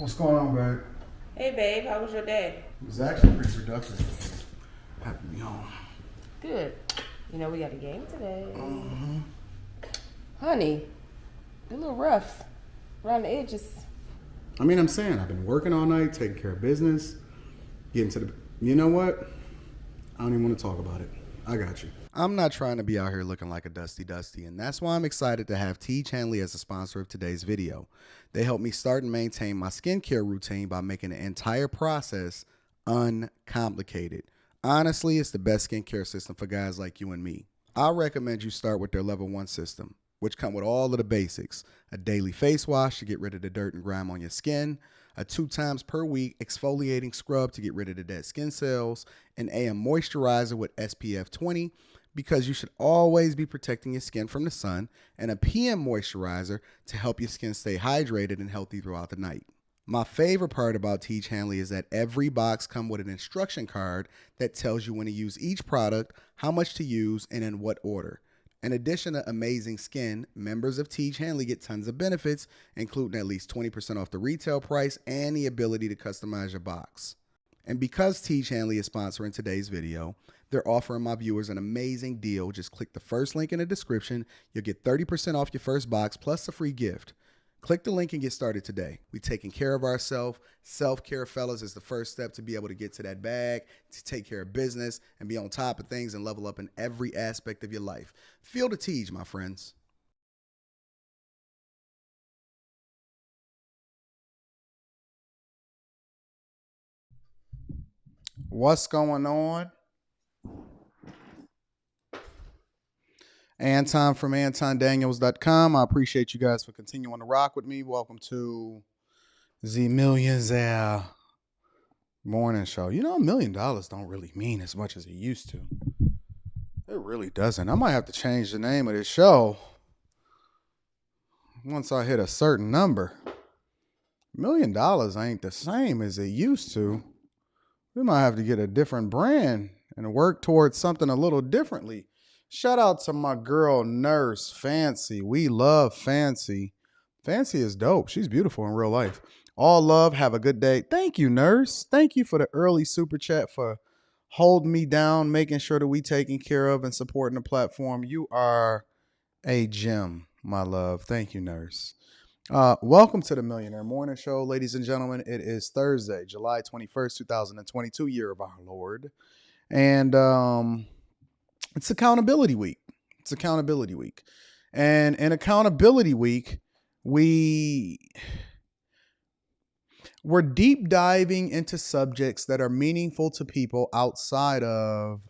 What's going on, babe? Hey babe, how was your day? It was actually pretty productive. Happy to be home. Good. You know we got a game today. Honey, a little rough around the edges. I'm saying I've been working all night, taking care of business, getting to the. You know what? I don't even want to talk about it. I got you. I'm not trying to be out here looking like a dusty, and that's why I'm excited to have T Chanley as a sponsor of today's video. They help me start and maintain my skincare routine by making the entire process uncomplicated. Honestly, it's the best skincare system for guys like you and me. I recommend you start with their level 1 system, which come with all of the basics. A daily face wash to get rid of the dirt and grime on your skin, a 2 times per week exfoliating scrub to get rid of the dead skin cells, an AM moisturizer with SPF 20 because you should always be protecting your skin from the sun, and a PM moisturizer to help your skin stay hydrated and healthy throughout the night. My favorite part about T Chanley is that every box comes with an instruction card that tells you when to use each product, how much to use, and in what order. In addition to amazing skin, members of T Chanley get tons of benefits, including at least 20% off the retail price and the ability to customize your box. And because T Chanley is sponsoring today's video, they're offering my viewers an amazing deal. Just click the first link in the description. You'll get 30% off your first box plus a free gift. Click the link and get started today. We're taking care of ourselves. Self-care, fellas, is the first step to be able to get to that bag, to take care of business, and be on top of things and level up in every aspect of your life. Feel the Teej, my friends. What's going on? Anton from AntonDaniels.com. I appreciate you guys for continuing to rock with me. Welcome to the Millionaire Morning Show. You know, $1 million don't really mean as much as it used to. It really doesn't. I might have to change the name of this show once I hit a certain number. $1 million ain't the same as it used to. We might have to get a different brand and work towards something a little differently. Shout out to my girl, Nurse Fancy. We love Fancy. Fancy is dope. She's beautiful in real life. All love. Have a good day. Thank you, Nurse. Thank you for the early super chat, for holding me down, making sure that we taking care of and supporting the platform. You are a gem, my love. Thank you, Nurse. Welcome to the Millionaire Morning Show, ladies and gentlemen. It is Thursday, July 21st, 2022, year of our Lord. And it's accountability week. It's accountability week. And in accountability week, we're deep diving into subjects that are meaningful to people outside of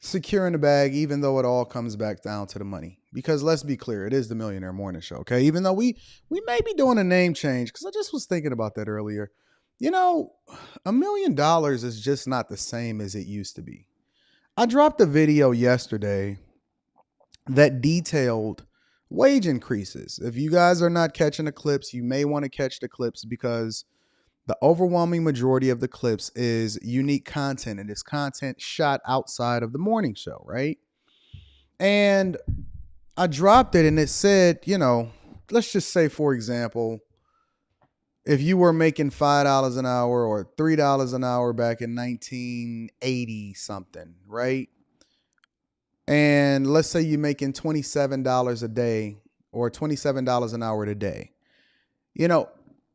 securing the bag, even though it all comes back down to the money. Because let's be clear, it is the Millionaire Morning Show, okay? Even though we may be doing a name change, because I just was thinking about that earlier. You know, $1 million is just not the same as it used to be. I dropped a video yesterday that detailed wage increases. If you guys are not catching the clips, you may want to catch the clips, because the overwhelming majority of the clips is unique content, and it's content shot outside of the morning show, right? And I dropped it and it said, you know, let's just say, for example, if you were making $5 an hour or $3 an hour back in 1980 something, right? And let's say you're making $27 a day or $27 an hour today. You know,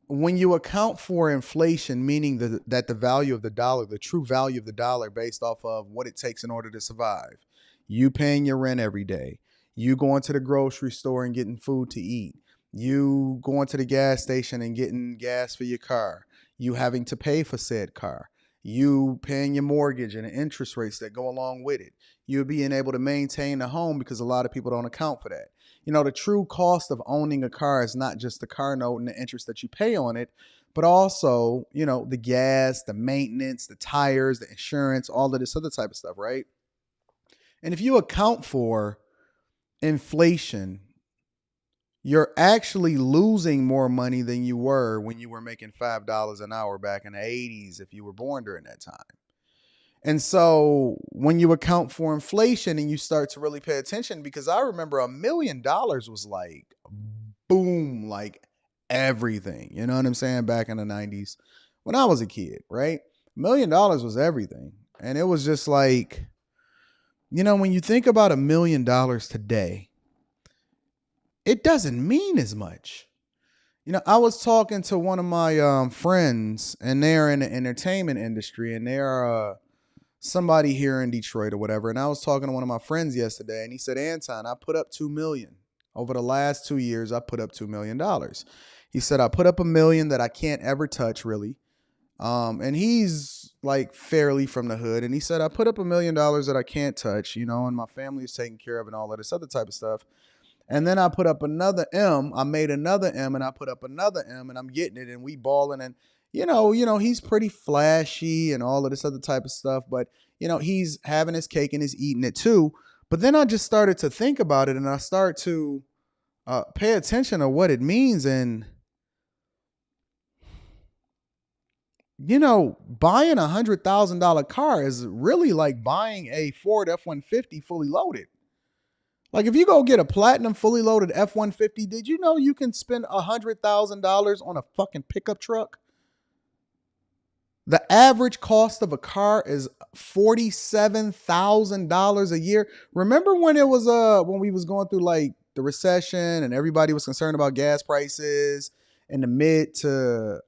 when you account for inflation, meaning that the value of the dollar, the true value of the dollar based off of what it takes in order to survive, you paying your rent every day, you going to the grocery store and getting food to eat, you going to the gas station and getting gas for your car, you having to pay for said car, you paying your mortgage and the interest rates that go along with it, you being able to maintain a home, because a lot of people don't account for that. You know, the true cost of owning a car is not just the car note and the interest that you pay on it, but also, you know, the gas, the maintenance, the tires, the insurance, all of this other type of stuff, right? And if you account for inflation, you're actually losing more money than you were when you were making $5 an hour back in the 80s, if you were born during that time. And so when you account for inflation and you start to really pay attention, because I remember $1 million was like boom, like everything. You know what I'm saying? Back in the 90s when I was a kid, right? $1 million was everything. And it was just like, when you think about $1 million today, it doesn't mean as much. I was talking to one of my friends, and they're in the entertainment industry, and they're somebody here in Detroit or whatever. And I was talking to one of my friends yesterday, and he said, Anton, I put up $2 million. Over the last 2 years, I put up $2 million. He said, I put up $1 million that I can't ever touch, really. And he's like fairly from the hood. And he said, I put up $1 million that I can't touch, and my family is taken care of and all of this other type of stuff. And then I put up another M. I made another M, and I put up another M, and I'm getting it, and we balling. And he's pretty flashy and all of this other type of stuff. But he's having his cake and he's eating it too. But then I just started to think about it, and I start to pay attention to what it means. And buying $100,000 car is really like buying a Ford F-150 fully loaded. Like if you go get a platinum fully loaded F-150, did you know you can spend $100,000 on a fucking pickup truck? The average cost of a car is $47,000 a year. Remember when it was when we was going through like the recession and everybody was concerned about gas prices in the mid to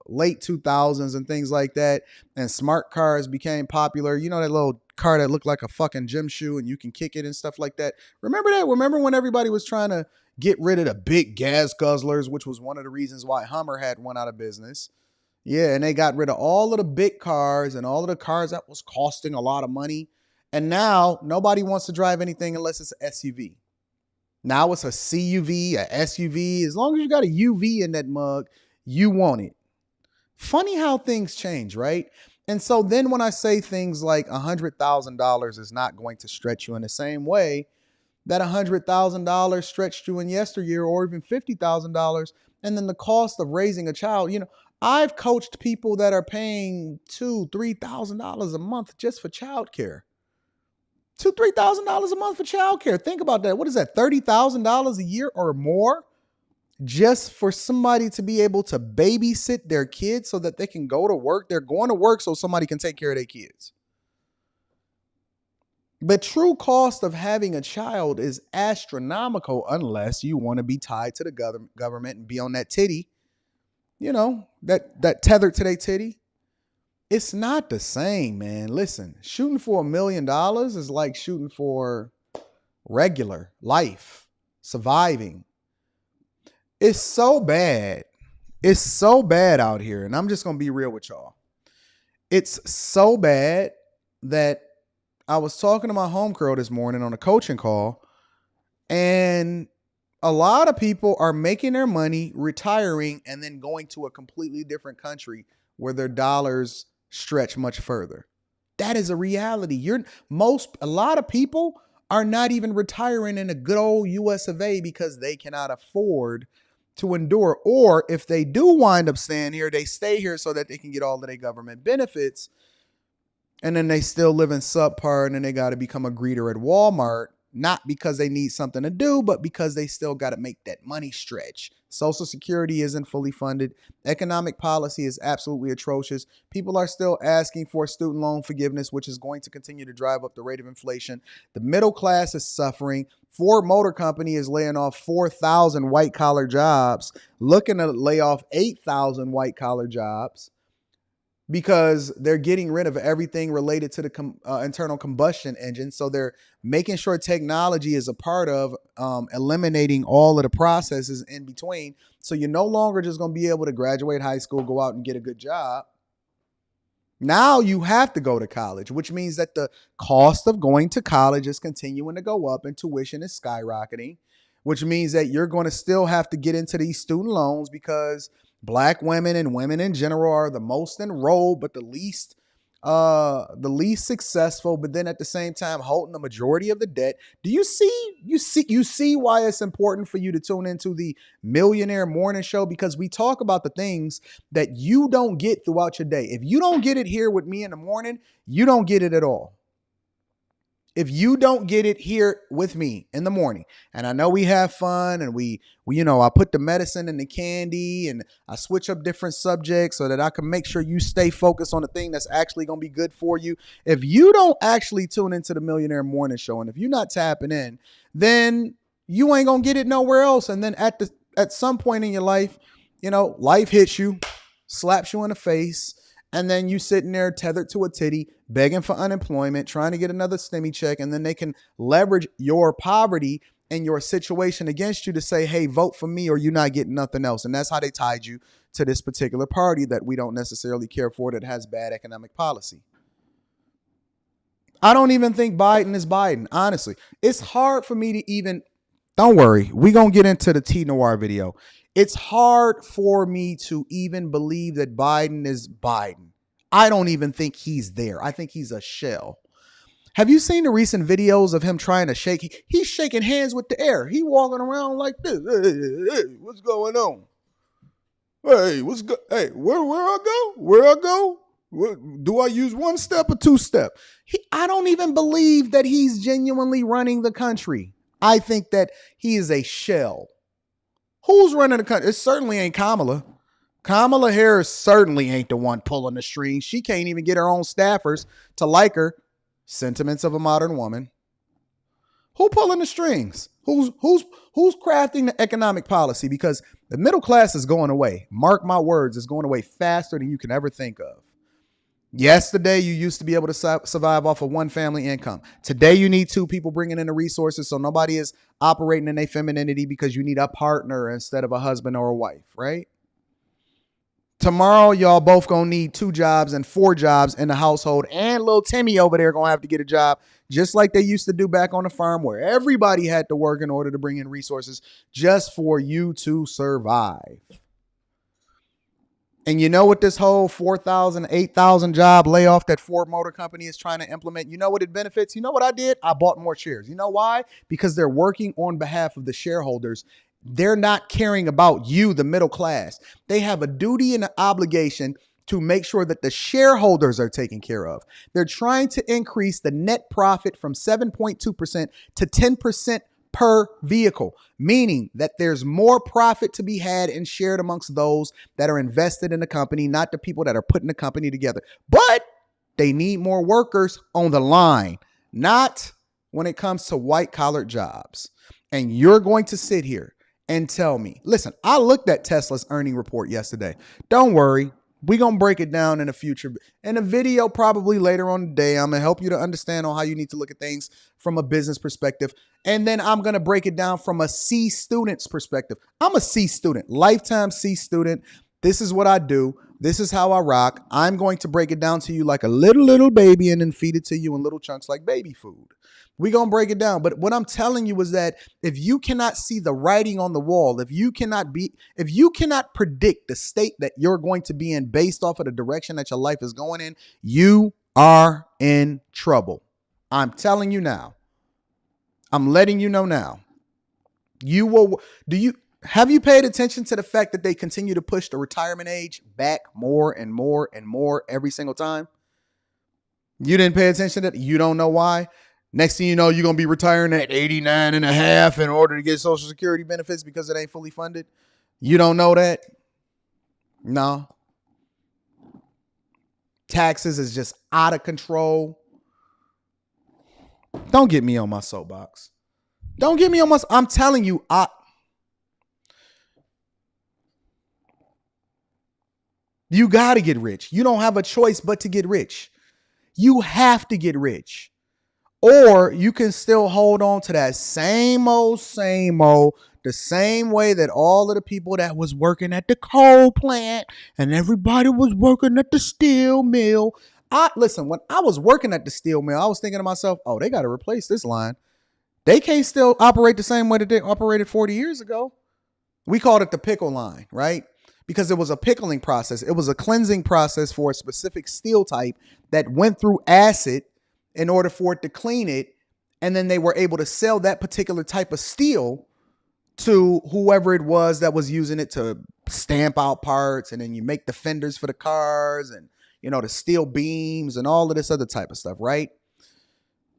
late 2000s and things like that, and smart cars became popular. That little car that looked like a fucking gym shoe and you can kick it and stuff like that. Remember that? Remember when everybody was trying to get rid of the big gas guzzlers, which was one of the reasons why Hummer had went out of business. Yeah, and they got rid of all of the big cars and all of the cars that was costing a lot of money. And now nobody wants to drive anything unless it's an SUV. Now it's a CUV, a SUV. As long as you got a UV in that mug, you want it. Funny how things change, right? And so then when I say things like $100,000 is not going to stretch you in the same way that $100,000 stretched you in yesteryear, or even $50,000, and then the cost of raising a child, I've coached people that are paying $2,000, $3,000 a month just for childcare. $2,000, $3,000 a month for childcare. Think about that. What is that? $30,000 a year or more just for somebody to be able to babysit their kids so that they can go to work. They're going to work so somebody can take care of their kids. The true cost of having a child is astronomical unless you want to be tied to the government and be on that titty, that tethered to their titty. It's not the same, man. Listen, shooting for $1 million is like shooting for regular life, surviving. It's so bad. It's so bad out here. And I'm just going to be real with y'all. It's so bad that I was talking to my homegirl this morning on a coaching call, and a lot of people are making their money, retiring, and then going to a completely different country where their dollars stretch much further. That is a reality. A lot of people are not even retiring in a good old US of A because they cannot afford to endure. Or if they do wind up staying here, they stay here so that they can get all of their government benefits. And then they still live in subpar, and then they got to become a greeter at Walmart, not because they need something to do, but because they still got to make that money stretch. Social Security isn't fully funded. Economic policy is absolutely atrocious. People are still asking for student loan forgiveness, which is going to continue to drive up the rate of inflation. The middle class is suffering. Ford Motor Company is laying off 4,000 white-collar jobs, looking to lay off 8,000 white-collar jobs, because they're getting rid of everything related to the internal combustion engine. So they're making sure technology is a part of eliminating all of the processes in between. So you're no longer just going to be able to graduate high school, go out and get a good job. Now you have to go to college, which means that the cost of going to college is continuing to go up and tuition is skyrocketing, which means that you're going to still have to get into these student loans because Black women and women in general are the most enrolled, but the least successful. But then at the same time, holding the majority of the debt. Do you see why it's important for you to tune into the Millionaire Morning Show? Because we talk about the things that you don't get throughout your day. If you don't get it here with me in the morning, you don't get it at all. If you don't get it here with me in the morning, and I know we have fun and we I put the medicine in the candy and I switch up different subjects so that I can make sure you stay focused on the thing that's actually going to be good for you. If you don't actually tune into the Millionaire Morning Show, and if you're not tapping in, then you ain't going to get it nowhere else. And then at some point in your life, life hits you, slaps you in the face, and then you sitting there tethered to a titty, begging for unemployment, trying to get another stimmy check, and then they can leverage your poverty and your situation against you to say, hey, vote for me or you're not getting nothing else. And that's how they tied you to this particular party that we don't necessarily care for, that has bad economic policy. I don't even think Biden is Biden, honestly. It's hard for me to even, don't worry, we're going to get into the T Noir video. It's hard for me to even believe that Biden is Biden. I don't even think he's there. I think he's a shell. Have you seen the recent videos of him trying to shake? He's shaking hands with the air. He walking around like this. Hey, what's going on? Hey, Hey, where I go? Where I go? Do I use one step or two step? I don't even believe that he's genuinely running the country. I think that he is a shell. Who's running the country? It certainly ain't Kamala. Kamala Harris certainly ain't the one pulling the strings. She can't even get her own staffers to like her. Sentiments of a modern woman. Who pulling the strings? Who's crafting the economic policy? Because the middle class is going away. Mark my words, it's going away faster than you can ever think of. Yesterday, you used to be able to survive off of one family income. Today, you need two people bringing in the resources, so nobody is operating in their femininity because you need a partner instead of a husband or a wife, right? Tomorrow, y'all both gonna need 2 jobs and 4 jobs in the household, and little Timmy over there gonna have to get a job, just like they used to do back on the farm, where everybody had to work in order to bring in resources just for you to survive. And you know what this whole 4,000, 8,000 job layoff that Ford Motor Company is trying to implement, you know what it benefits? You know what I did? I bought more shares. You know why? Because they're working on behalf of the shareholders. They're not caring about you, the middle class. They have a duty and an obligation to make sure that the shareholders are taken care of. They're trying to increase the net profit from 7.2% to 10% per vehicle, meaning that there's more profit to be had and shared amongst those that are invested in the company, not the people that are putting the company together. But they need more workers on the line, not when it comes to white-collar jobs. And you're going to sit here and tell me, listen, I looked at Tesla's earning report yesterday. Don't worry. We're going to break it down in the future. In a video probably later on today, I'm going to help you to understand on how you need to look at things from a business perspective. And then I'm going to break it down from a C student's perspective. I'm a C student, lifetime C student. This is what I do. This is how I rock. I'm going to break it down to you like a little baby and then feed it to you in little chunks like baby food. We're going to break it down. But what I'm telling you is that if you cannot see the writing on the wall, if you cannot predict the state that you're going to be in based off of the direction that your life is going in, you are in trouble. I'm telling you now. I'm letting you know now. Have you paid attention to the fact that they continue to push the retirement age back more and more and more every single time? You didn't pay attention to that? You don't know why? Next thing you know, you're going to be retiring at 89 and a half in order to get Social Security benefits because it ain't fully funded. You don't know that? No. Taxes is just out of control. Don't get me on my soapbox. I'm telling you, you got to get rich. You don't have a choice but to get rich. You have to get rich. Or you can still hold on to that same old, the same way that all of the people that was working at the coal plant and everybody was working at the steel mill. Listen, when I was working at the steel mill, I was thinking to myself, oh, they got to replace this line. They can't still operate the same way that they operated 40 years ago. We called it the pickle line, right? Because it was a pickling process. It was a cleansing process for a specific steel type that went through acid in order for it to clean it. And then they were able to sell that particular type of steel to whoever it was that was using it to stamp out parts. And then you make the fenders for the cars and, the steel beams and all of this other type of stuff, right?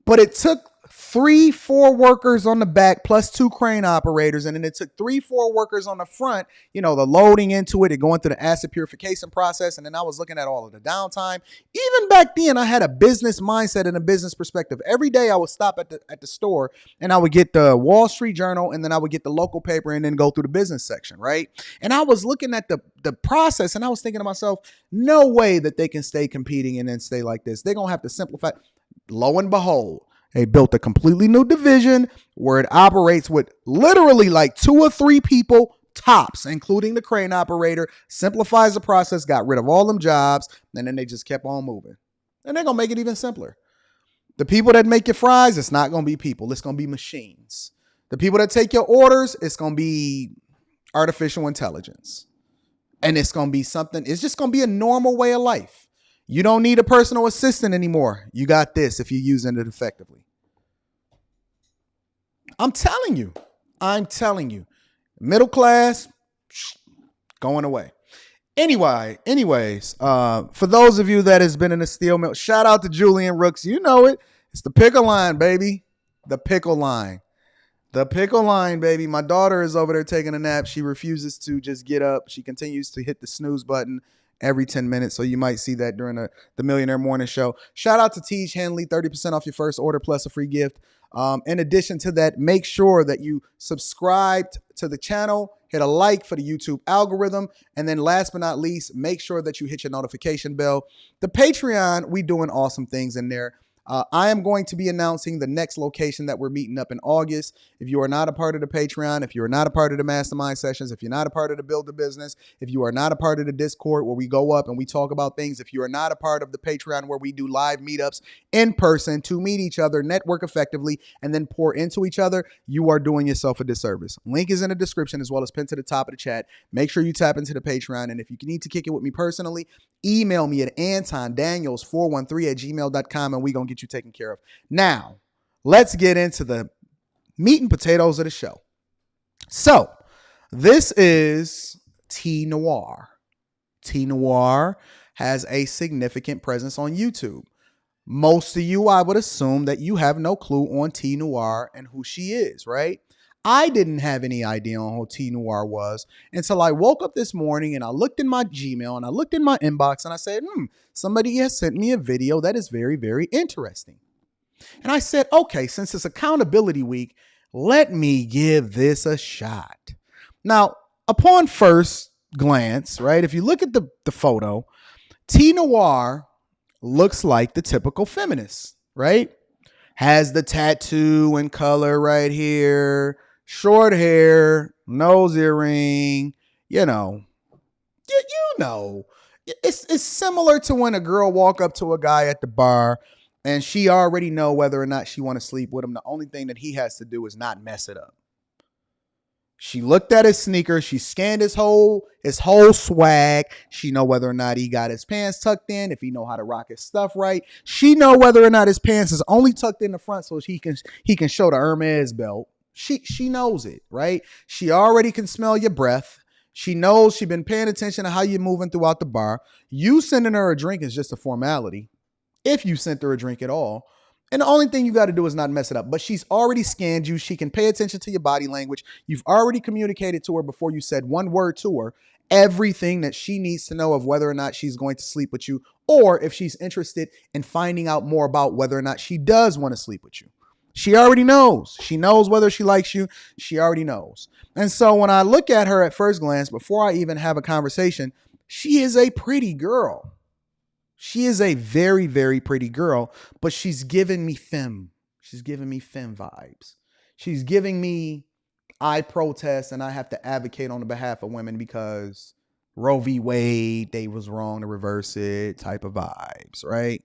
But it took 3-4 workers on the back plus 2 crane operators, and then it took 3-4 workers on the front, the loading into it and going through the acid purification process. And then I was looking at all of the downtime. Even back then, I had a business mindset and a business perspective. Every day I would stop at the store and I would get the Wall Street Journal, and then I would get the local paper and then go through the business section, right? And I was looking at the process, and I was thinking to myself, no way that they can stay competing and then stay like this. They're going to have to simplify. Lo and behold, they built a completely new division where it operates with literally like 2 or 3 people tops, including the crane operator, simplifies the process, got rid of all them jobs, and then they just kept on moving. And they're going to make it even simpler. The people that make your fries, it's not going to be people. It's going to be machines. The people that take your orders, it's going to be artificial intelligence. And it's going to be something, it's just going to be a normal way of life. You don't need a personal assistant anymore. You got this if you're using it effectively. I'm telling you. Middle class, going away. Anyways, for those of you that has been in the steel mill, shout out to Julian Rooks. You know it. It's the pickle line, baby. The pickle line. The pickle line, baby. My daughter is over there taking a nap. She refuses to just get up. She continues to hit the snooze button every 10 minutes. So you might see that during the Millionaire Morning Show. Shout out to Tej Henley, 30% off your first order plus a free gift. In addition to that, make sure that you subscribe to the channel, hit a like for the YouTube algorithm, and then last but not least, make sure that you hit your notification bell. The Patreon, we doing awesome things in there. I am going to be announcing the next location that we're meeting up in August. If you are not a part of the Patreon, if you are not a part of the mastermind sessions, if you're not a part of the Build the Business, if you are not a part of the Discord where we go up and we talk about things, if you are not a part of the Patreon where we do live meetups in person to meet each other, network effectively, and then pour into each other, you are doing yourself a disservice. Link is in the description as well as pinned to the top of the chat. Make sure you tap into the Patreon. And if you need to kick it with me personally, email me at antondaniels413@gmail.com and we're going to get you taken care of. Now, let's get into the meat and potatoes of the show. So, this is T Noir. T Noir has a significant presence on YouTube. Most of you, I would assume that you have no clue on T Noir and who she is, right? I didn't have any idea on who T Noir was until I woke up this morning and I looked in my Gmail and I looked in my inbox and I said, somebody has sent me a video that is very, very interesting. And I said, okay, since it's accountability week, let me give this a shot. Now, upon first glance, right, if you look at the photo, T Noir looks like the typical feminist, right? Has the tattoo and color right here, short hair, nose earring, It's similar to when a girl walk up to a guy at the bar and she already know whether or not she want to sleep with him. The only thing that he has to do is not mess it up. She looked at his sneakers. She scanned his whole swag. She know whether or not he got his pants tucked in, if he know how to rock his stuff right. She know whether or not his pants is only tucked in the front so he can show the Hermes belt. She knows it, right? She already can smell your breath. She knows she been paying attention to how you're moving throughout the bar. You sending her a drink is just a formality, if you sent her a drink at all. And the only thing you got to do is not mess it up. But she's already scanned you. She can pay attention to your body language. You've already communicated to her before you said one word to her, everything that she needs to know of whether or not she's going to sleep with you, or if she's interested in finding out more about whether or not she does want to sleep with you. She already knows. She knows whether she likes you. She already knows. And so when I look at her at first glance, before I even have a conversation, she is a pretty girl. She is a very, very pretty girl, but she's giving me femme. She's giving me femme vibes. She's giving me, I protest and I have to advocate on the behalf of women because Roe v. Wade, they was wrong to reverse it type of vibes, right?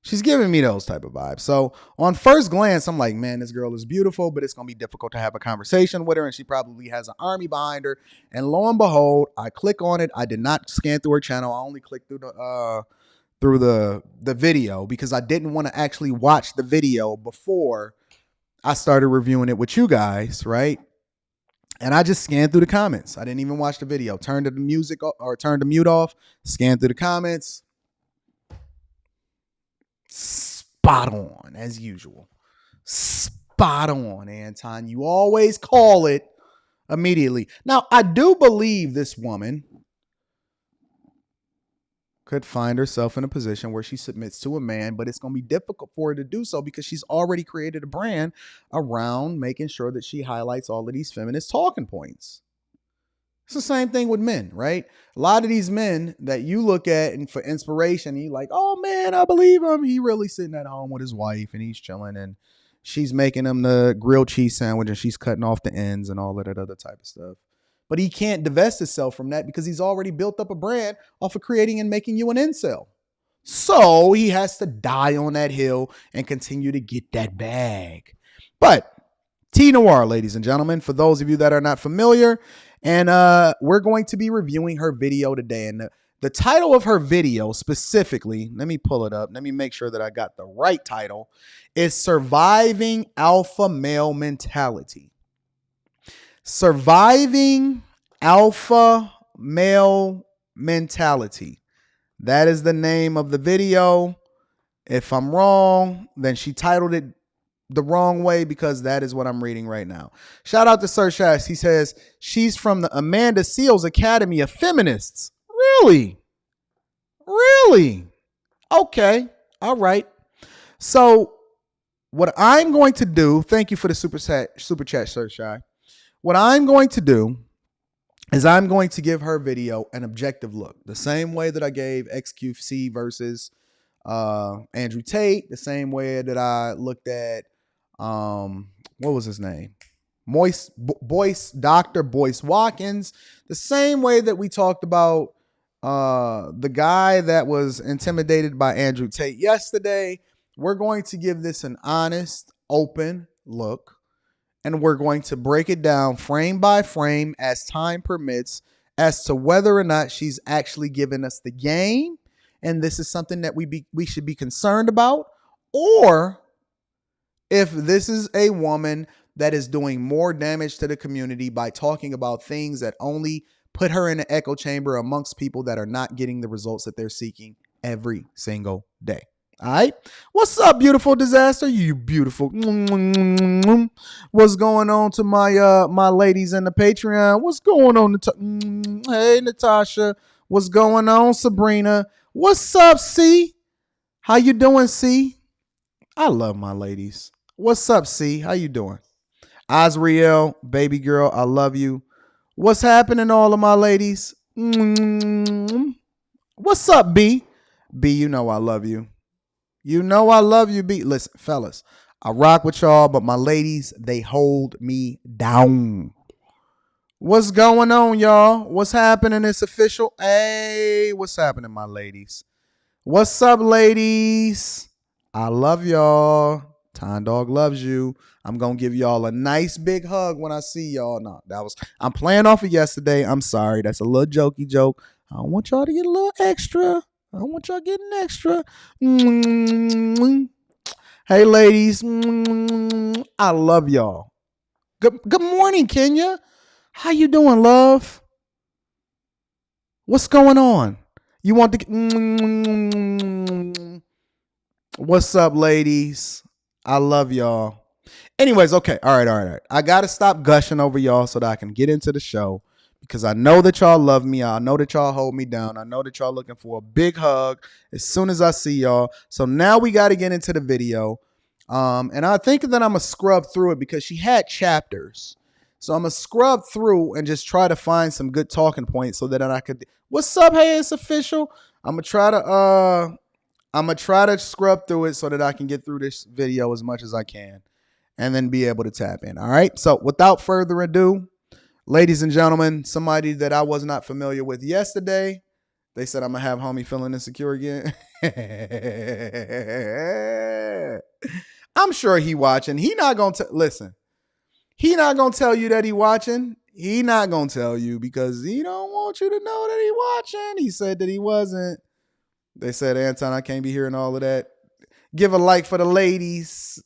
She's giving me those type of vibes. So on first glance, I'm like, man, this girl is beautiful, but it's going to be difficult to have a conversation with her. And she probably has an army behind her. And lo and behold, I click on it. I did not scan through her channel. I only clicked through the video because I didn't want to actually watch the video before I started reviewing it with you guys, right? And I just scanned through the comments. I didn't even watch the video. Turned the music or turned the mute off, scanned through the comments. spot on as usual. Spot on, Anton. You always call it immediately. Now, I do believe this woman could find herself in a position where she submits to a man, but it's going to be difficult for her to do so because she's already created a brand around making sure that she highlights all of these feminist talking points. It's the same thing with men, right? A lot of these men that you look at and for inspiration, you're like, oh man, I believe him. He really sitting at home with his wife and he's chilling and she's making him the grilled cheese sandwich and she's cutting off the ends and all of that other type of stuff. But he can't divest himself from that because he's already built up a brand off of creating and making you an incel. So he has to die on that hill and continue to get that bag. But T Noir, ladies and gentlemen, for those of you that are not familiar, and we're going to be reviewing her video today. And the title of her video specifically, let me pull it up. Let me make sure that I got the right title, is Surviving Alpha Male Mentality. Surviving Alpha Male Mentality. That is the name of the video. If I'm wrong, then she titled it the wrong way because that is what I'm reading right now. Shout out to Sir Shash. He says she's from the Amanda Seals Academy of Feminists. Really? Really? Okay. All right. So what I'm going to do, thank you for the super chat, Sir Shy. What I'm going to do is I'm going to give her video an objective look. The same way that I gave XQC versus Andrew Tate. The same way that I looked at, what was his name? Dr. Boyce Watkins. The same way that we talked about the guy that was intimidated by Andrew Tate yesterday. We're going to give this an honest, open look. And we're going to break it down frame by frame as time permits as to whether or not she's actually giving us the game. And this is something that we should be concerned about. Or if this is a woman that is doing more damage to the community by talking about things that only put her in an echo chamber amongst people that are not getting the results that they're seeking every single day. All right. What's up, beautiful disaster? You beautiful. What's going on to my ladies in the Patreon? What's going on? Hey, Natasha. What's going on, Sabrina? What's up, C? How you doing, C? I love my ladies. What's up, C? How you doing? Azriel, baby girl, I love you. What's happening, all of my ladies? What's up, B? B, you know I love you. You know I love you, B. Listen, fellas, I rock with y'all, but my ladies, they hold me down. What's going on, y'all? What's happening? It's official. Hey, what's happening, my ladies? What's up, ladies? I love y'all. Time Dog loves you. I'm going to give y'all a nice big hug when I see y'all. No, I'm playing off of yesterday. I'm sorry. That's a little jokey joke. I don't want y'all to get a little extra. I don't want y'all getting extra. Hey, ladies. I love y'all. Good morning, Kenya. How you doing, love? What's going on? You want to... What's up, ladies? I love y'all. Anyways, okay. All right. I got to stop gushing over y'all so that I can get into the show. Because I know that y'all love me. I know that y'all hold me down. I know that y'all looking for a big hug as soon as I see y'all. So now we got to get into the video. And I think that I'm going to scrub through it because she had chapters. So I'm going to scrub through and just try to find some good talking points so that I could... What's up? Hey, it's official. I'm going to try to scrub through it so that I can get through this video as much as I can and then be able to tap in. All right. So without further ado, ladies and gentlemen, somebody that I was not familiar with yesterday, they said I'm going to have homie feeling insecure again. I'm sure he watching. He not going to listen. He not going to tell you that he watching. He not going to tell you because he don't want you to know that he watching. He said that he wasn't. They said, Anton, I can't be hearing all of that. Give a like for the ladies.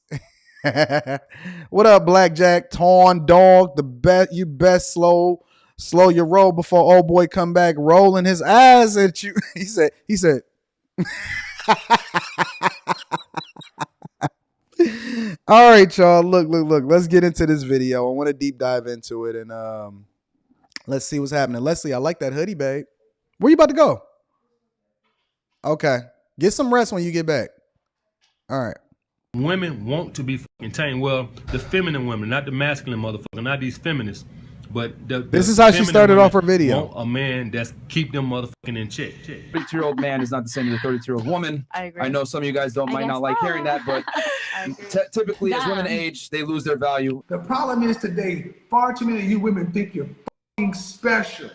What up, Blackjack? Torn Dog, the best. You best slow your roll before old boy come back rolling his eyes at you. He said. All right, y'all. Look. Let's get into this video. I want to deep dive into it and let's see what's happening. Leslie, I like that hoodie, babe. Where you about to go? Okay. Get some rest when you get back. All right. Women want to be fucking tamed. Well, the feminine women, not the masculine motherfucker, not these feminists. But this is how she started off her video. Want a man that's keep them motherfucking in check. 32-year-old man is not the same as a 32-year-old woman. I agree. I know some of you guys might not like hearing that, but typically as women age, they lose their value. The problem is today, far too many of you women think you're fucking special.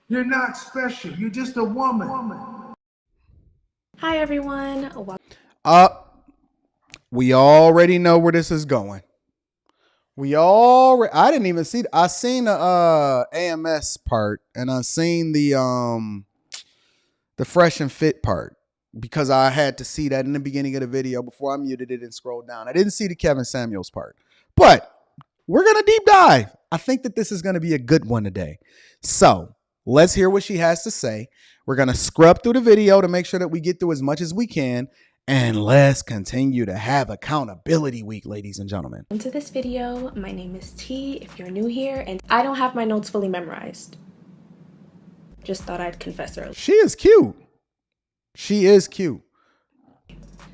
You're not special. You're just a woman. Hi, everyone. We already know where this is going. I didn't even see. I seen the AMS part, and I seen the fresh and fit part because I had to see that in the beginning of the video before I muted it and scrolled down. I didn't see the Kevin Samuels part, but we're gonna deep dive. I think that this is gonna be a good one today. So let's hear what she has to say. We're gonna scrub through the video to make sure that we get through as much as we can. And let's continue to have accountability week, ladies and gentlemen. Into this video, my name is T, if you're new here, and I don't have my notes fully memorized. Just thought I'd confess early. She is cute. She is cute.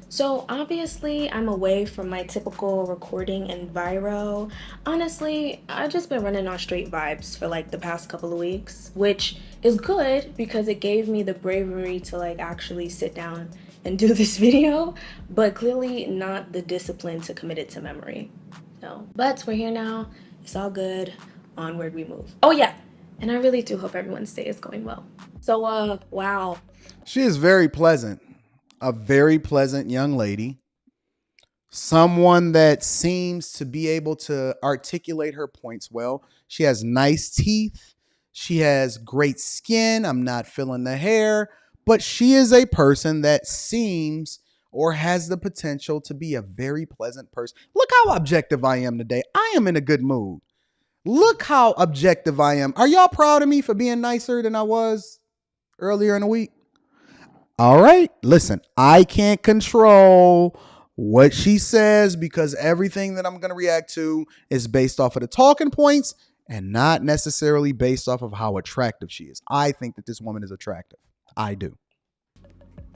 So obviously, I'm away from my typical recording enviro. Honestly, I've just been running on straight vibes for like the past couple of weeks, which is good because it gave me the bravery to like actually sit down and do this video, but clearly not the discipline to commit it to memory. No, but we're here now. It's all good. Onward we move. Oh yeah, and I really do hope everyone's day is going well. So, wow. She is very pleasant. A very pleasant young lady. Someone that seems to be able to articulate her points well. She has nice teeth. She has great skin. I'm not feeling the hair. But she is a person that seems or has the potential to be a very pleasant person. Look how objective I am today. I am in a good mood. Look how objective I am. Are y'all proud of me for being nicer than I was earlier in the week? All right. Listen, I can't control what she says because everything that I'm going to react to is based off of the talking points and not necessarily based off of how attractive she is. I think that this woman is attractive. I do.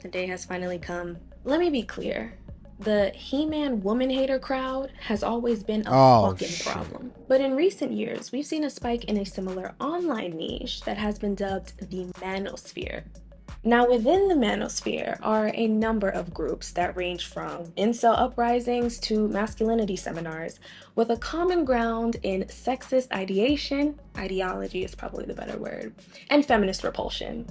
The day has finally come. Let me be clear. The He-Man woman hater crowd has always been a fucking problem. But in recent years, we've seen a spike in a similar online niche that has been dubbed the manosphere. Now, within the manosphere are a number of groups that range from incel uprisings to masculinity seminars, with a common ground in sexist ideology is probably the better word, and feminist repulsion.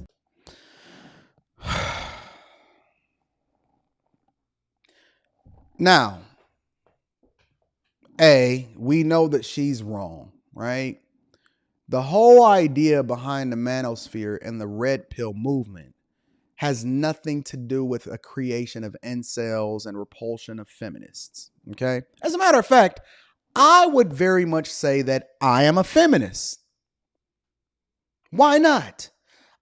Now, we know that she's wrong, right? The whole idea behind the manosphere and the red pill movement has nothing to do with a creation of incels and repulsion of feminists, okay? As a matter of fact, I would very much say that I am a feminist. Why not?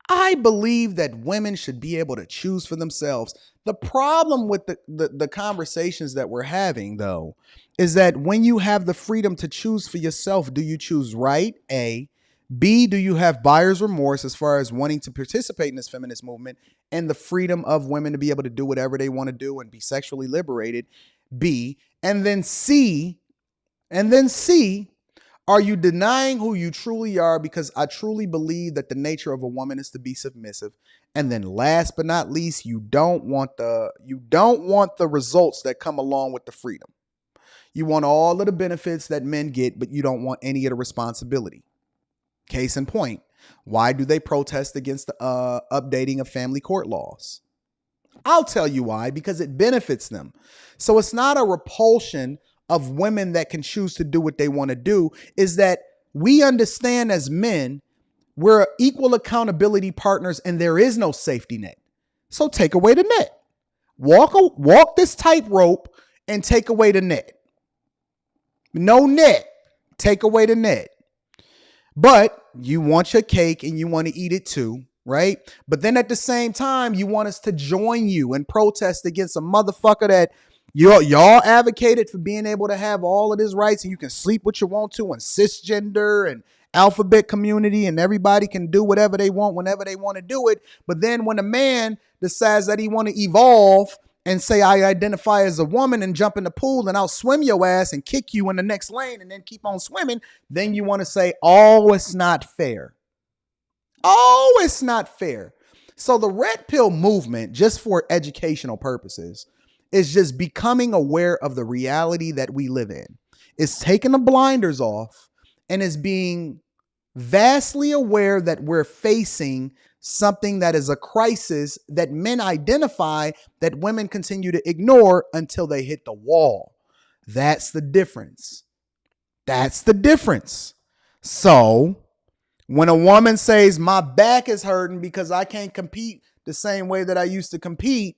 I believe that women should be able to choose for themselves. The problem with the conversations that we're having, though, is that when you have the freedom to choose for yourself, do you choose right? A. B, do you have buyer's remorse as far as wanting to participate in this feminist movement and the freedom of women to be able to do whatever they want to do and be sexually liberated? B, and then C, are you denying who you truly are? Because I truly believe that the nature of a woman is to be submissive. And then last but not least, you don't want the results that come along with the freedom. You want all of the benefits that men get, but you don't want any of the responsibility. Case in point, why do they protest against the updating of family court laws? I'll tell you why, because it benefits them. So it's not a repulsion of women that can choose to do what they want to do, is that we understand as men, we're equal accountability partners and there is no safety net. So take away the net. Walk this tightrope and take away the net. No net. Take away the net. But you want your cake and you want to eat it too, right? But then at the same time, you want us to join you and protest against a motherfucker that Y'all advocated for being able to have all of these rights, and you can sleep what you want to, and cisgender and alphabet community, and everybody can do whatever they want whenever they want to do it. But then when a man decides that he want to evolve and say, I identify as a woman, and jump in the pool and I'll swim your ass and kick you in the next lane and then keep on swimming, then you want to say, oh, it's not fair. Oh, it's not fair. So the red pill movement, just for educational purposes, is just becoming aware of the reality that we live in. It's taking the blinders off and is being vastly aware that we're facing something that is a crisis that men identify that women continue to ignore until they hit the wall. That's the difference. That's the difference. So when a woman says my back is hurting because I can't compete the same way that I used to compete,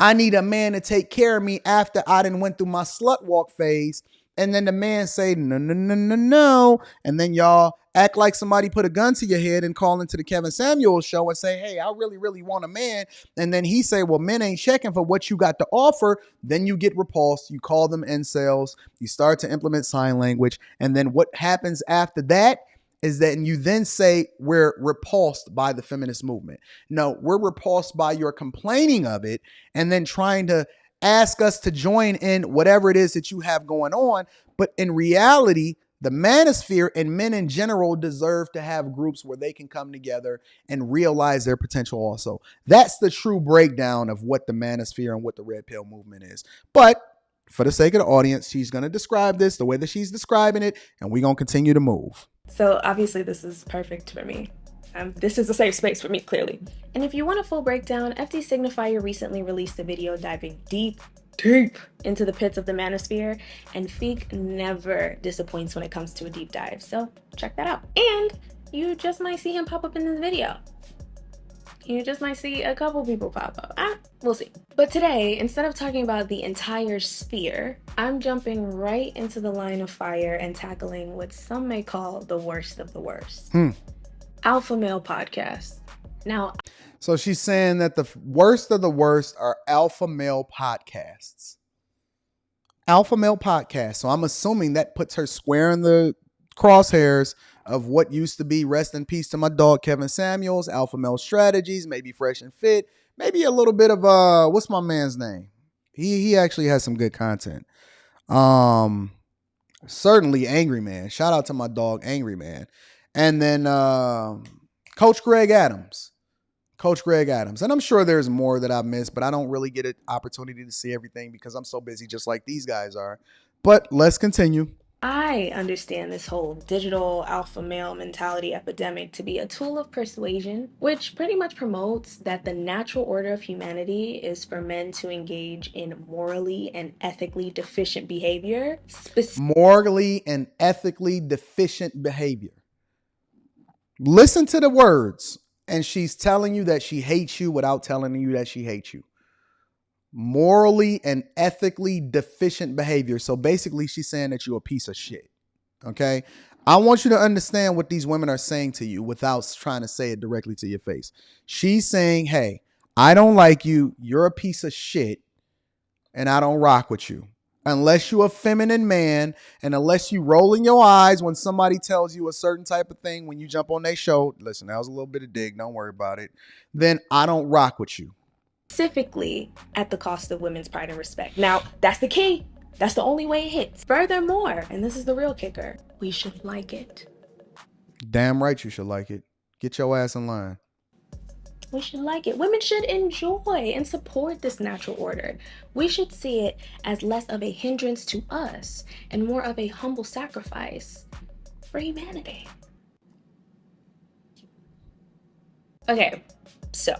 I need a man to take care of me after I done went through my slut walk phase. And then the man say, no, no, no, no, no. And then y'all act like somebody put a gun to your head and call into the Kevin Samuels show and say, hey, I really, really want a man. And then he say, well, men ain't checking for what you got to offer. Then you get repulsed. You call them incels. You start to implement sign language. And then what happens after that is that you then say we're repulsed by the feminist movement. No, we're repulsed by your complaining of it and then trying to ask us to join in whatever it is that you have going on. But in reality, the manosphere and men in general deserve to have groups where they can come together and realize their potential also. That's the true breakdown of what the manosphere and what the red pill movement is. But for the sake of the audience, she's going to describe this the way that she's describing it, and we're going to continue to move. So obviously this is perfect for me. This is a safe space for me, clearly. And if you want a full breakdown, FD Signifier recently released a video diving deep into the pits of the manosphere, and Feek never disappoints when it comes to a deep dive. So check that out. And you just might see him pop up in this video. You just might see a couple people pop up. We'll see. But today, instead of talking about the entire sphere, I'm jumping right into the line of fire and tackling what some may call the worst of the worst. Alpha male podcasts. Now, so she's saying that the worst of the worst are alpha male podcasts. Alpha male podcasts. So I'm assuming that puts her square in the crosshairs of what used to be, rest in peace to my dog Kevin Samuels, alpha male strategies, maybe Fresh and Fit, maybe a little bit of what's my man's name? He actually has some good content. Certainly Angry Man. Shout out to my dog Angry Man. And then Coach Greg Adams. And I'm sure there's more that I've missed, but I don't really get an opportunity to see everything because I'm so busy just like these guys are. But let's continue. I understand this whole digital alpha male mentality epidemic to be a tool of persuasion, which pretty much promotes that the natural order of humanity is for men to engage in morally and ethically deficient behavior. Morally and ethically deficient behavior. Listen to the words, and she's telling you that she hates you without telling you that she hates you. Morally and ethically deficient behavior. So basically she's saying that you're a piece of shit. Okay. I want you to understand what these women are saying to you without trying to say it directly to your face. She's saying, hey, I don't like you. You're a piece of shit. And I don't rock with you. Unless you're a feminine man and unless you rolling your eyes when somebody tells you a certain type of thing when you jump on their show. Listen, that was a little bit of dig. Don't worry about it. Then I don't rock with you. Specifically at the cost of women's pride and respect. Now, that's the key. That's the only way it hits. Furthermore, and this is the real kicker, we should like it. Damn right you should like it. Get your ass in line. We should like it. Women should enjoy and support this natural order. We should see it as less of a hindrance to us and more of a humble sacrifice for humanity. Okay, so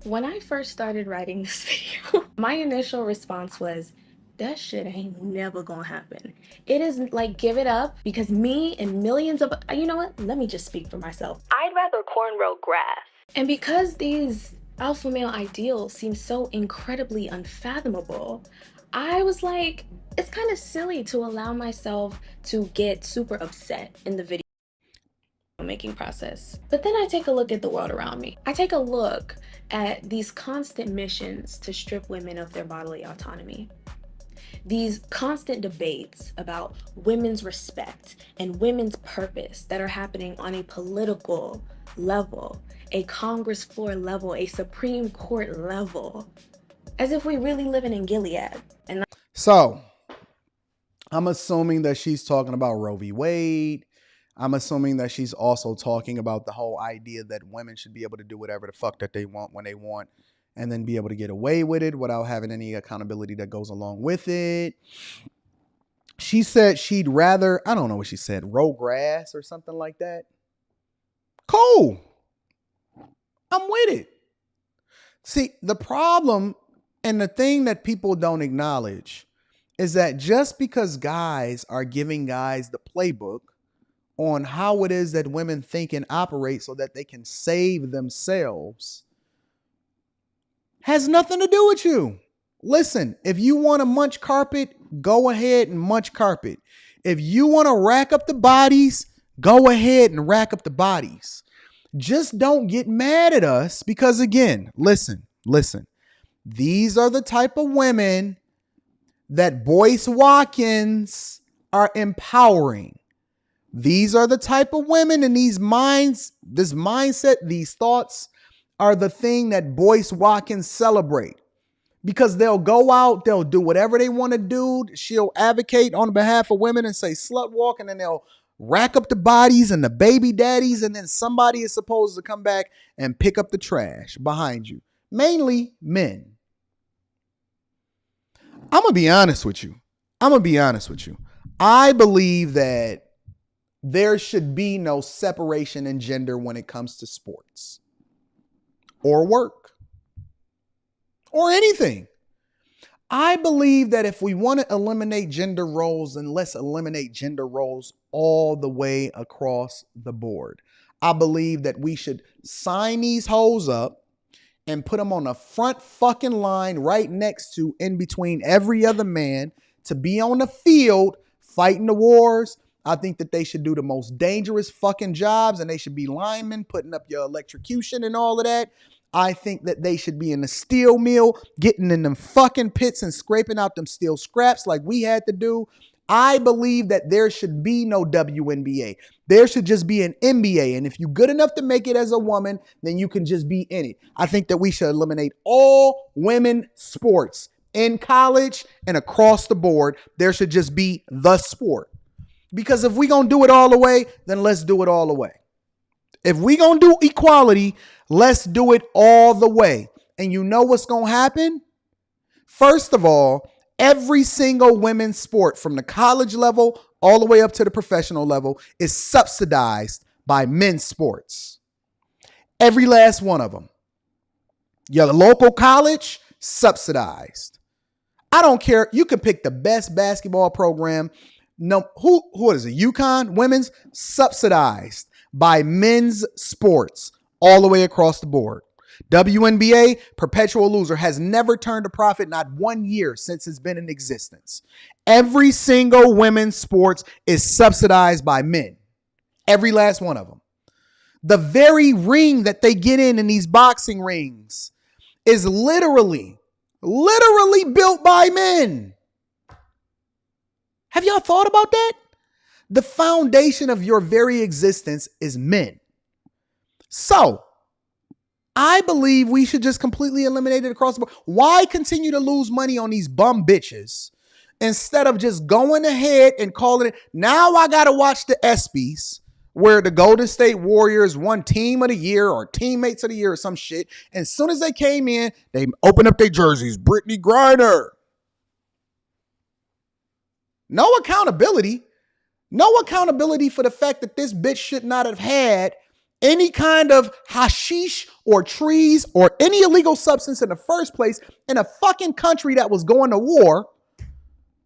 when I first started writing this video, my initial response was, that shit ain't never gonna happen. It is like, give it up, because me and millions of, you know what? Let me just speak for myself. I'd rather cornrow grass. And because these alpha male ideals seem so incredibly unfathomable, I was like, it's kind of silly to allow myself to get super upset in the video decision-making process. But then I take a look at the world around me. I take a look at these constant missions to strip women of their bodily autonomy. These constant debates about women's respect and women's purpose that are happening on a political level, a Congress floor level, a Supreme Court level, as if we really living in Gilead. And so, I'm assuming that she's talking about Roe v. Wade. I'm assuming that she's also talking about the whole idea that women should be able to do whatever the fuck that they want when they want, and then be able to get away with it without having any accountability that goes along with it. She said she'd rather, I don't know what she said, row grass or something like that. Cool. I'm with it. See, the problem and the thing that people don't acknowledge is that just because guys are giving guys the playbook on how it is that women think and operate so that they can save themselves has nothing to do with you. Listen, if you want to munch carpet, go ahead and munch carpet. If you want to rack up the bodies, go ahead and rack up the bodies. Just don't get mad at us because, again, listen. These are the type of women that Boyce Watkins are empowering. These are the type of women and this mindset, these thoughts are the thing that Boyce Watkins celebrate, because they'll go out, they'll do whatever they want to do. She'll advocate on behalf of women and say slut walk, and then they'll rack up the bodies and the baby daddies, and then somebody is supposed to come back and pick up the trash behind you. Mainly men. I'm going to be honest with you. I believe that there should be no separation in gender when it comes to sports or work or anything. I believe that if we want to eliminate gender roles, then let's eliminate gender roles all the way across the board. I believe that we should sign these hoes up and put them on the front fucking line right next to, in between every other man, to be on the field fighting the wars. I think that they should do the most dangerous fucking jobs, and they should be linemen putting up your electrocution and all of that. I think that they should be in the steel mill, getting in them fucking pits and scraping out them steel scraps like we had to do. I believe that there should be no WNBA. There should just be an NBA. And if you're good enough to make it as a woman, then you can just be in it. I think that we should eliminate all women sports in college and across the board. There should just be the sport. Because if we're going to do it all the way, then let's do it all the way. If we're going to do equality, let's do it all the way. And you know what's going to happen? First of all, every single women's sport from the college level all the way up to the professional level is subsidized by men's sports. Every last one of them. Your local college, subsidized. I don't care. You can pick the best basketball program. No, who is it? UConn women's, subsidized by men's sports all the way across the board. WNBA, perpetual loser, has never turned a profit, not 1 year since it's been in existence. Every single women's sports is subsidized by men. Every last one of them. The very ring that they get in these boxing rings is literally built by men. Have y'all thought about that? The foundation of your very existence is men. So, I believe we should just completely eliminate it across the board. Why continue to lose money on these bum bitches instead of just going ahead and calling it? Now I got to watch the ESPYs where the Golden State Warriors won team of the year or teammates of the year or some shit. And as soon as they came in, they opened up their jerseys. Brittany Griner. No accountability. No accountability for the fact that this bitch should not have had any kind of hashish or trees or any illegal substance in the first place in a fucking country that was going to war.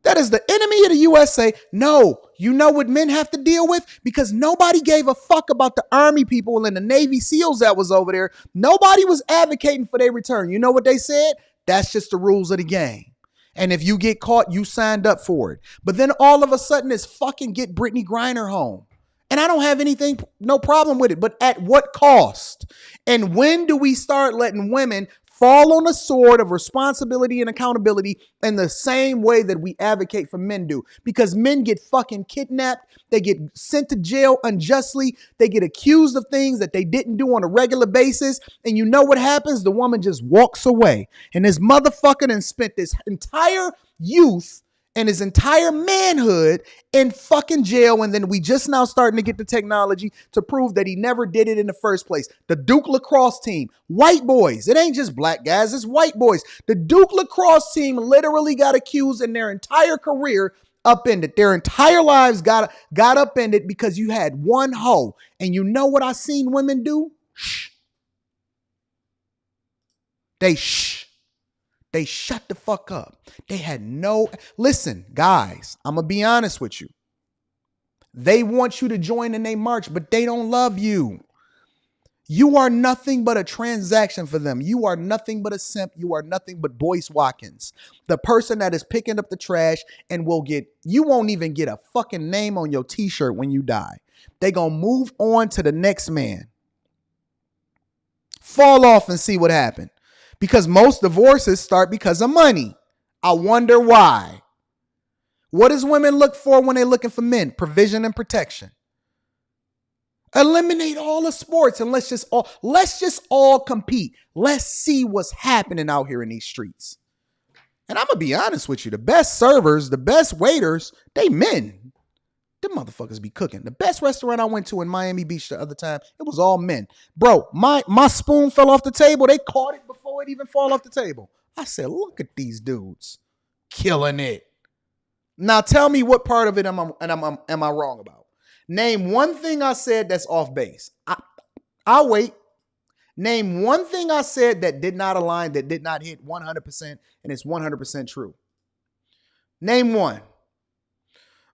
That is the enemy of the USA. No, you know what men have to deal with? Because nobody gave a fuck about the Army people and the Navy SEALs that was over there. Nobody was advocating for their return. You know what they said? That's just the rules of the game. And if you get caught, you signed up for it. But then all of a sudden it's fucking get Brittany Griner home. And I don't have anything, no problem with it, but at what cost? And when do we start letting women fall on the sword of responsibility and accountability in the same way that we advocate for men do? Because men get fucking kidnapped. They get sent to jail unjustly. They get accused of things that they didn't do on a regular basis. And you know what happens? The woman just walks away. And this motherfucker done spent this entire youth and his entire manhood in fucking jail. And then we just now starting to get the technology to prove that he never did it in the first place. The Duke lacrosse team, white boys. It ain't just black guys, it's white boys. The Duke lacrosse team literally got accused in their entire career, upended. Their entire lives got upended because you had one hoe. And you know what I seen women do? Shh. They shut the fuck up. They had no, listen, guys, I'm going to be honest with you. They want you to join in their march, but they don't love you. You are nothing but a transaction for them. You are nothing but a simp. You are nothing but Boyce Watkins, the person that is picking up the trash and you won't even get a fucking name on your t-shirt when you die. They gonna move on to the next man. Fall off and see what happened. Because most divorces start because of money. I wonder why. What does women look for when they're looking for men? Provision and protection. Eliminate all the sports and let's just all compete. Let's see what's happening out here in these streets. And I'm going to be honest with you. The best servers, the best waiters, they men. Them motherfuckers be cooking. The best restaurant I went to in Miami Beach the other time, it was all men. Bro, my spoon fell off the table. They caught it before it even fall off the table. I said, look at these dudes killing it. Now tell me what part of it am I wrong about? Name one thing I said that's off base. I'll wait. Name one thing I said that did not align, that did not hit 100%, and it's 100% true. Name one.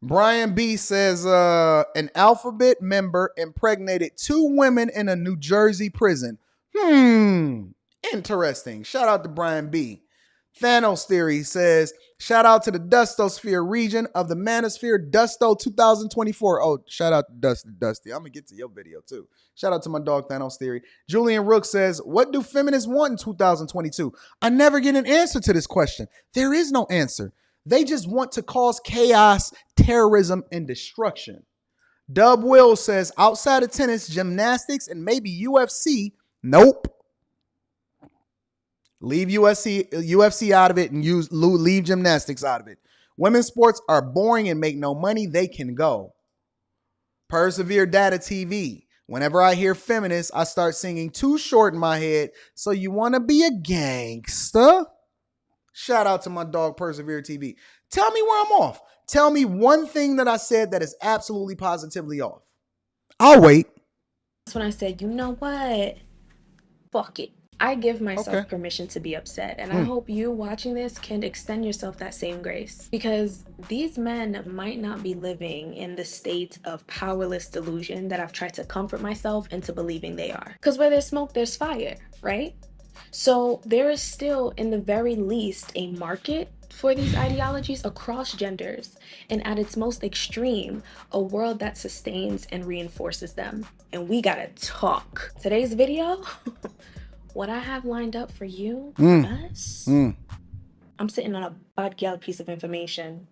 Brian B says an Alphabet member impregnated 2 women in a New Jersey prison. Interesting. Shout out to Brian B. Thanos Theory says, shout out to the Dustosphere region of the Manosphere Dusto 2024. Oh, shout out to Dusty. I'm going to get to your video too. Shout out to my dog Thanos Theory. Julian Rook says, what do feminists want in 2022? I never get an answer to this question. There is no answer. They just want to cause chaos, terrorism, and destruction. Dub Will says, outside of tennis, gymnastics, and maybe UFC, nope. Leave UFC out of it and leave gymnastics out of it. Women's sports are boring and make no money. They can go. Persevere Data TV. Whenever I hear feminists, I start singing Too Short in my head. So you want to be a gangster? Shout out to my dog Persevere TV. Tell me where I'm off. Tell me one thing that I said that is absolutely positively off. I'll wait. That's when I said, you know what? Fuck it. I give myself permission to be upset, and I hope you watching this can extend yourself that same grace, because these men might not be living in the state of powerless delusion that I've tried to comfort myself into believing they are. Because where there's smoke, there's fire, right? So there is still, in the very least, a market for these ideologies across genders, and at its most extreme, a world that sustains and reinforces them. And we gotta talk. Today's video, what I have lined up for you, for us, I'm sitting on a bad gal piece of information.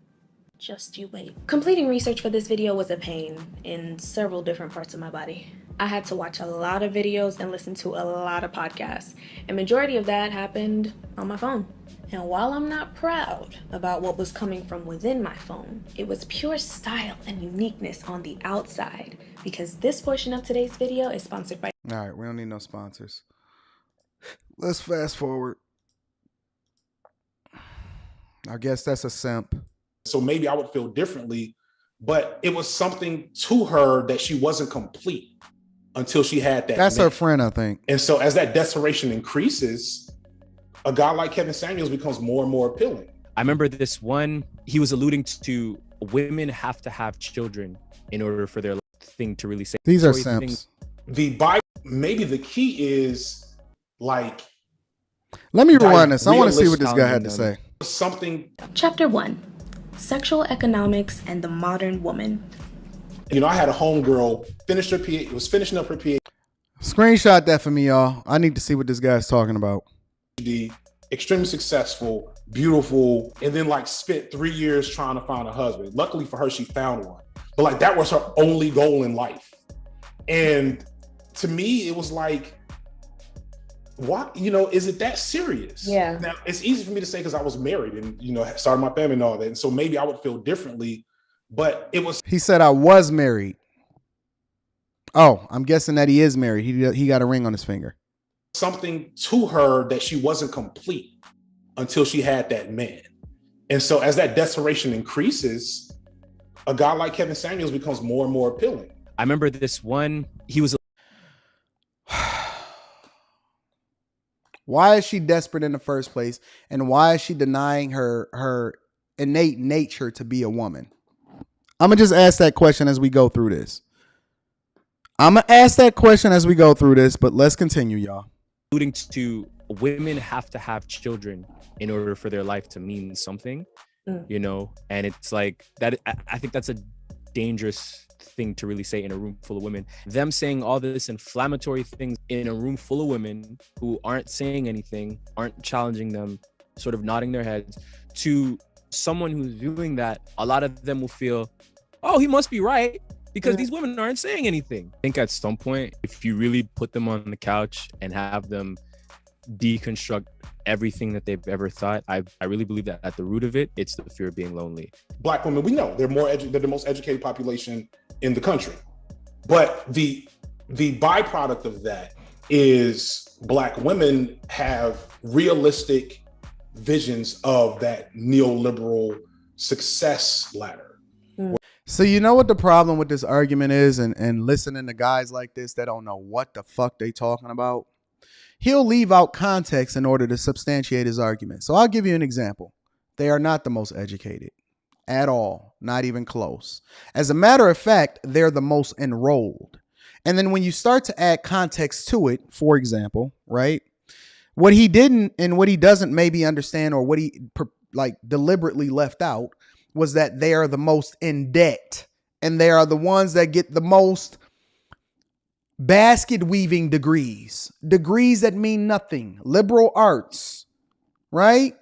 Just you wait. Completing research for this video was a pain in several different parts of my body. I had to watch a lot of videos and listen to a lot of podcasts, and majority of that happened on my phone. And while I'm not proud about what was coming from within my phone, it was pure style and uniqueness on the outside, because this portion of today's video is sponsored by... All right, we don't need no sponsors. Let's fast forward. I guess that's a simp. So maybe I would feel differently, but it was something to her that she wasn't complete until she had that. That's her friend, I think. And so as that desperation increases, a guy like Kevin Samuels becomes more and more appealing. I remember this one, he was alluding to women have to have children in order for their thing to really say. These are simps. The Bible, maybe the key is like... Let me rewind this. I want to see what this guy had to say. Something. Chapter 1. Sexual Economics and the Modern Woman. You know, I had a homegirl finish her PhD, was finishing up her PhD. Screenshot that for me, y'all. I need to see what this guy's talking about. Extremely successful, beautiful, and then like spent 3 years trying to find a husband. Luckily for her, she found one. But like that was her only goal in life. And to me, it was like, what, you know, is it that serious? Yeah. Now, it's easy for me to say because I was married and, you know, started my family and all that. And so maybe I would feel differently, but it was. He said I was married. Oh, I'm guessing that he is married. He got a ring on his finger. Something to her that she wasn't complete until she had that man. And so as that desperation increases, a guy like Kevin Samuels becomes more and more appealing. I remember this one, he was. Why is she desperate in the first place? And why is she denying her innate nature to be a woman? I'm going to just ask that question as we go through this. But let's continue, y'all. Alluding to women have to have children in order for their life to mean something, you know? And it's like that. I think that's a dangerous thing to really say in a room full of women. Them saying all this inflammatory things in a room full of women who aren't saying anything, aren't challenging them, sort of nodding their heads, to someone who's doing that, a lot of them will feel, oh, he must be right because these women aren't saying anything. I think at some point, if you really put them on the couch and have them deconstruct everything that they've ever thought, I really believe that at the root of it, it's the fear of being lonely. Black women, we know they're they're the most educated population in the country, but the byproduct of that is Black women have realistic visions of that neoliberal success ladder. So you know what the problem with this argument is, and listening to guys like this that don't know what the fuck they talking about? He'll leave out context in order to substantiate his argument. So I'll give you an example. They are not the most educated at all, not even close. As a matter of fact, they're the most enrolled. And then when you start to add context to it, for example, right? What he didn't and what he doesn't maybe understand, or what he like deliberately left out, was that they are the most in debt, and they are the ones that get the most basket weaving degrees that mean nothing, liberal arts, right?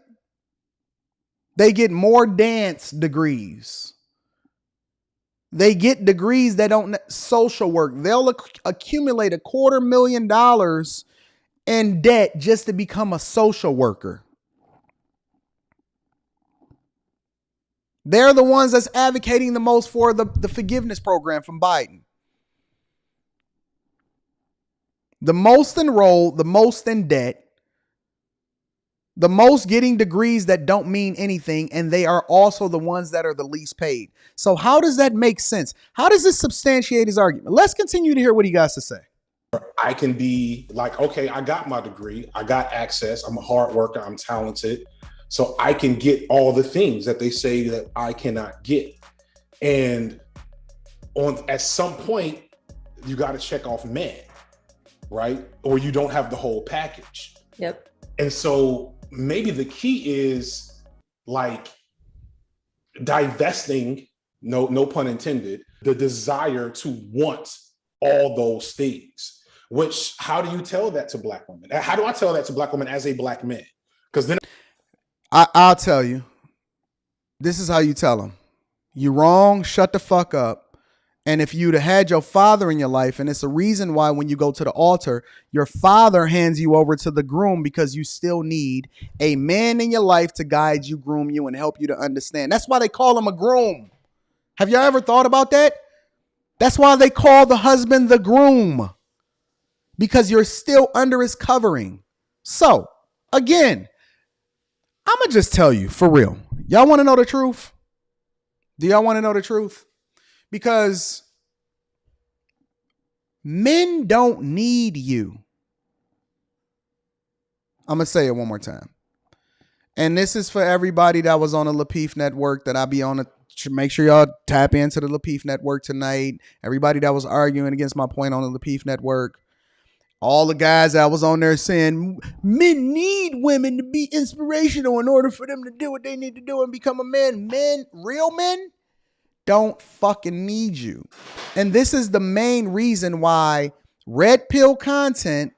They get more dance degrees. They get degrees that don't, social work. They'll accumulate $250,000 in debt just to become a social worker. They're the ones that's advocating the most for the forgiveness program from Biden. The most enrolled, the most in debt, the most getting degrees that don't mean anything, and they are also the ones that are the least paid. So how does that make sense? How does this substantiate his argument? Let's continue to hear what he got to say. I can be like, okay, I got my degree, I got access, I'm a hard worker, I'm talented, so I can get all the things that they say that I cannot get. And at some point, you got to check off man, right? Or you don't have the whole package. Yep. And so maybe the key is like divesting, no pun intended, the desire to want all those things. Which, how do you tell that to Black women? How do I tell that to Black women as a Black man? Because then I'll tell you. This is how you tell them. You're wrong. Shut the fuck up. And if you'd have had your father in your life, and it's a reason why when you go to the altar, your father hands you over to the groom, because you still need a man in your life to guide you, groom you, and help you to understand. That's why they call him a groom. Have y'all ever thought about that? That's why they call the husband the groom, because you're still under his covering. So, again, I'm going to just tell you for real. Y'all want to know the truth? Do y'all want to know the truth? Because men don't need you. I'm going to say it one more time. And this is for everybody that was on the Lapeef Network that I be on. Make sure y'all tap into the Lapeef Network tonight. Everybody that was arguing against my point on the Lapeef Network. All the guys that was on there saying men need women to be inspirational in order for them to do what they need to do and become a man. Men, real men, don't fucking need you. And this is the main reason why red pill content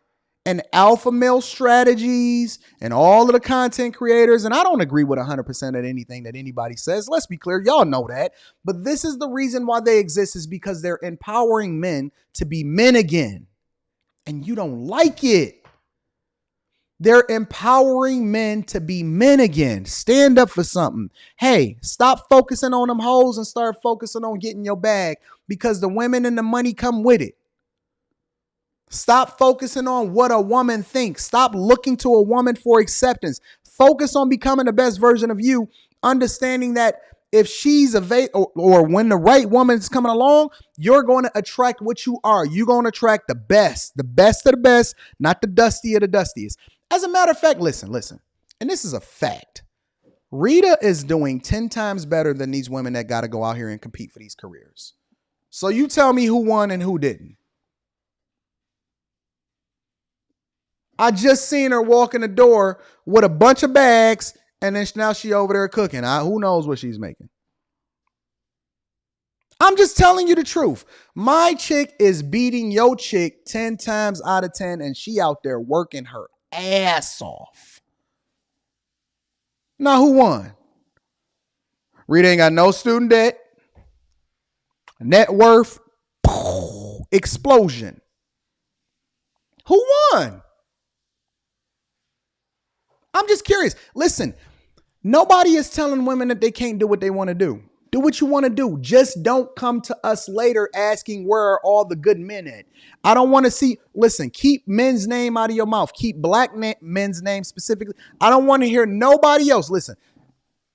and alpha male strategies and all of the content creators, and I don't agree with 100% of anything that anybody says. Let's be clear. Y'all know that. But this is the reason why they exist, is because they're empowering men to be men again. And you don't like it. They're empowering men to be men again. Stand up for something. Hey, stop focusing on them hoes and start focusing on getting your bag, because the women and the money come with it. Stop focusing on what a woman thinks. Stop looking to a woman for acceptance. Focus on becoming the best version of you, understanding that if she's or when the right woman is coming along, you're going to attract what you are. You're going to attract the best of the best, not the dusty of the dustiest. As a matter of fact, listen, and this is a fact. Rita is doing 10 times better than these women that got to go out here and compete for these careers. So you tell me who won and who didn't. I just seen her walk in the door with a bunch of bags, and then now she over there cooking. Who knows what she's making? I'm just telling you the truth. My chick is beating your chick 10 times out of 10, and she out there working her ass off. Now, who won? Rita ain't got no student debt. Net worth, explosion. Who won? I'm just curious. Listen, nobody is telling women that they can't do what they want to do. Do what you want to do. Just don't come to us later asking where are all the good men at. I don't want to see. Listen, keep men's name out of your mouth. Keep black men's name specifically. I don't want to hear nobody else. Listen,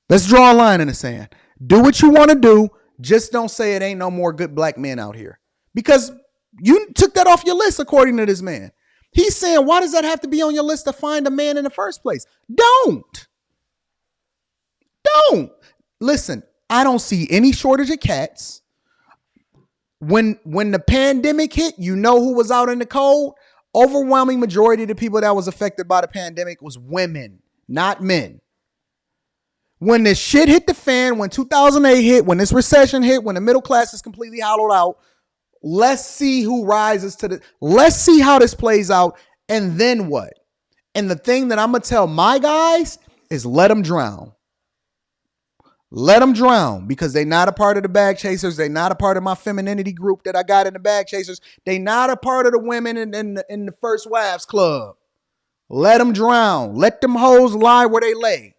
let's draw a line in the sand. Do what you want to do. Just don't say it ain't no more good black men out here, because you took that off your list according to this man. He's saying, why does that have to be on your list to find a man in the first place? Don't. Listen, I don't see any shortage of cats. When the pandemic hit, you know who was out in the cold? Overwhelming majority of the people that was affected by the pandemic was women, not men. When this shit hit the fan, when 2008 hit, when this recession hit, when the middle class is completely hollowed out, let's see who rises to let's see how this plays out. And then what? And the thing that I'm going to tell my guys is let them drown. Let them drown, because they're not a part of the bag chasers. They're not a part of my femininity group that I got in the bag chasers. They're not a part of the women in the first wives club. Let them drown. Let them hoes lie where they lay.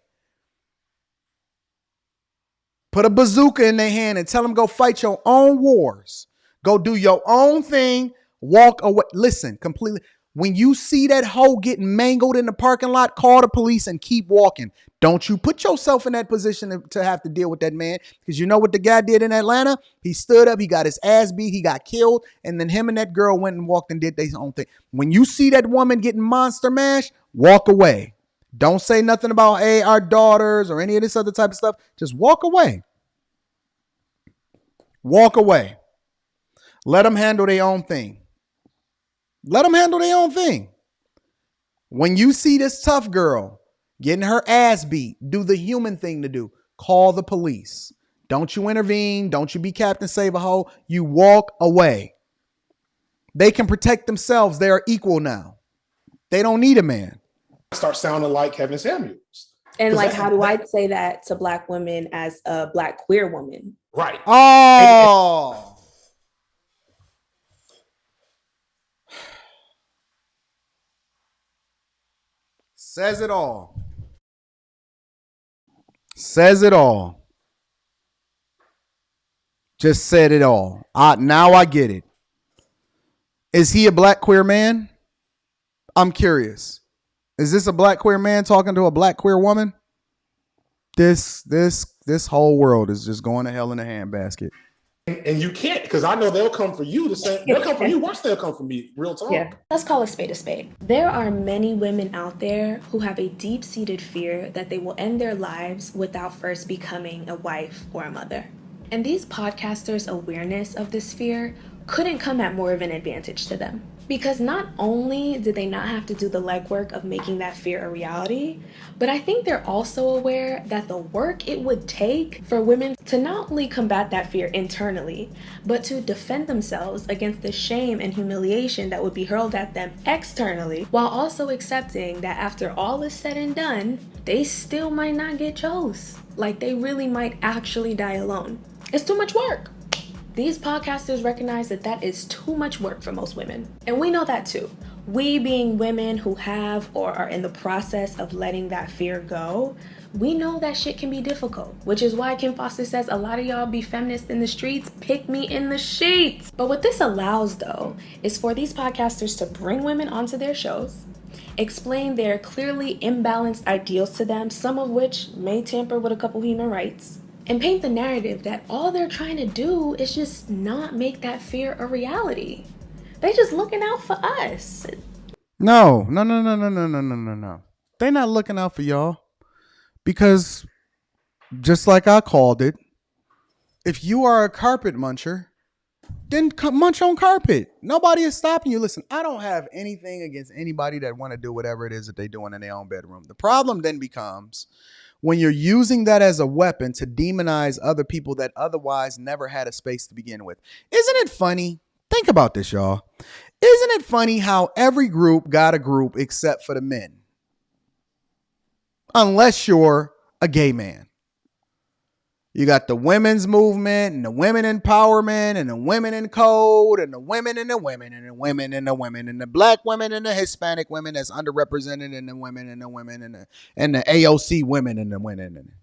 Put a bazooka in their hand and tell them go fight your own wars. Go do your own thing. Walk away. Listen, completely. When you see that hoe getting mangled in the parking lot, call the police and keep walking. Don't you put yourself in that position to have to deal with that man, because you know what the guy did in Atlanta? He stood up, he got his ass beat, he got killed, and then him and that girl went and walked and did their own thing. When you see that woman getting monster mashed, walk away. Don't say nothing about, hey, our daughters or any of this other type of stuff. Just walk away. Walk away. Let them handle their own thing. Let them handle their own thing. When you see this tough girl getting her ass beat, do the human thing to do. Call the police. Don't you intervene. Don't you be Captain Save-A-Hoe. You walk away. They can protect themselves. They are equal now. They don't need a man. Start sounding like Kevin Samuels. And like, how do I say that to black women as a black queer woman? Right. Oh. Says it all. Says it all. Just said it all. Now I get it. Is he a black queer man? I'm curious. Is this a black queer man talking to a black queer woman? This whole world is just going to hell in a handbasket. And you can't, because I know they'll come for you the same. They'll come for you worse. They'll come for me. Real talk. Yeah. Let's call a spade a spade. There are many women out there who have a deep-seated fear that they will end their lives without first becoming a wife or a mother. And these podcasters' awareness of this fear couldn't come at more of an advantage to them. Because not only did they not have to do the legwork of making that fear a reality, but I think they're also aware that the work it would take for women to not only combat that fear internally, but to defend themselves against the shame and humiliation that would be hurled at them externally, while also accepting that after all is said and done, they still might not get chose. Like, they really might actually die alone. It's too much work. These podcasters recognize that that is too much work for most women. And we know that too. We being women who have or are in the process of letting that fear go, we know that shit can be difficult, which is why Kim Foster says a lot of y'all be feminists in the streets, pick me in the sheets. But what this allows though, is for these podcasters to bring women onto their shows, explain their clearly imbalanced ideals to them, some of which may tamper with a couple human rights, and paint the narrative that all they're trying to do is just not make that fear a reality. They just looking out for us. No. They're not looking out for y'all. Because just like I called it, if you are a carpet muncher, then munch on carpet. Nobody is stopping you. Listen, I don't have anything against anybody that want to do whatever it is that they're doing in their own bedroom. The problem then becomes when you're using that as a weapon to demonize other people that otherwise never had a space to begin with. Isn't it funny? Think about this, y'all. Isn't it funny how every group got a group except for the men? Unless you're a gay man. You got the women's movement and the women empowerment and the women in code and the women and the women and the women and the women and the black women and the Hispanic women that's underrepresented and the women and the women and the AOC women and the women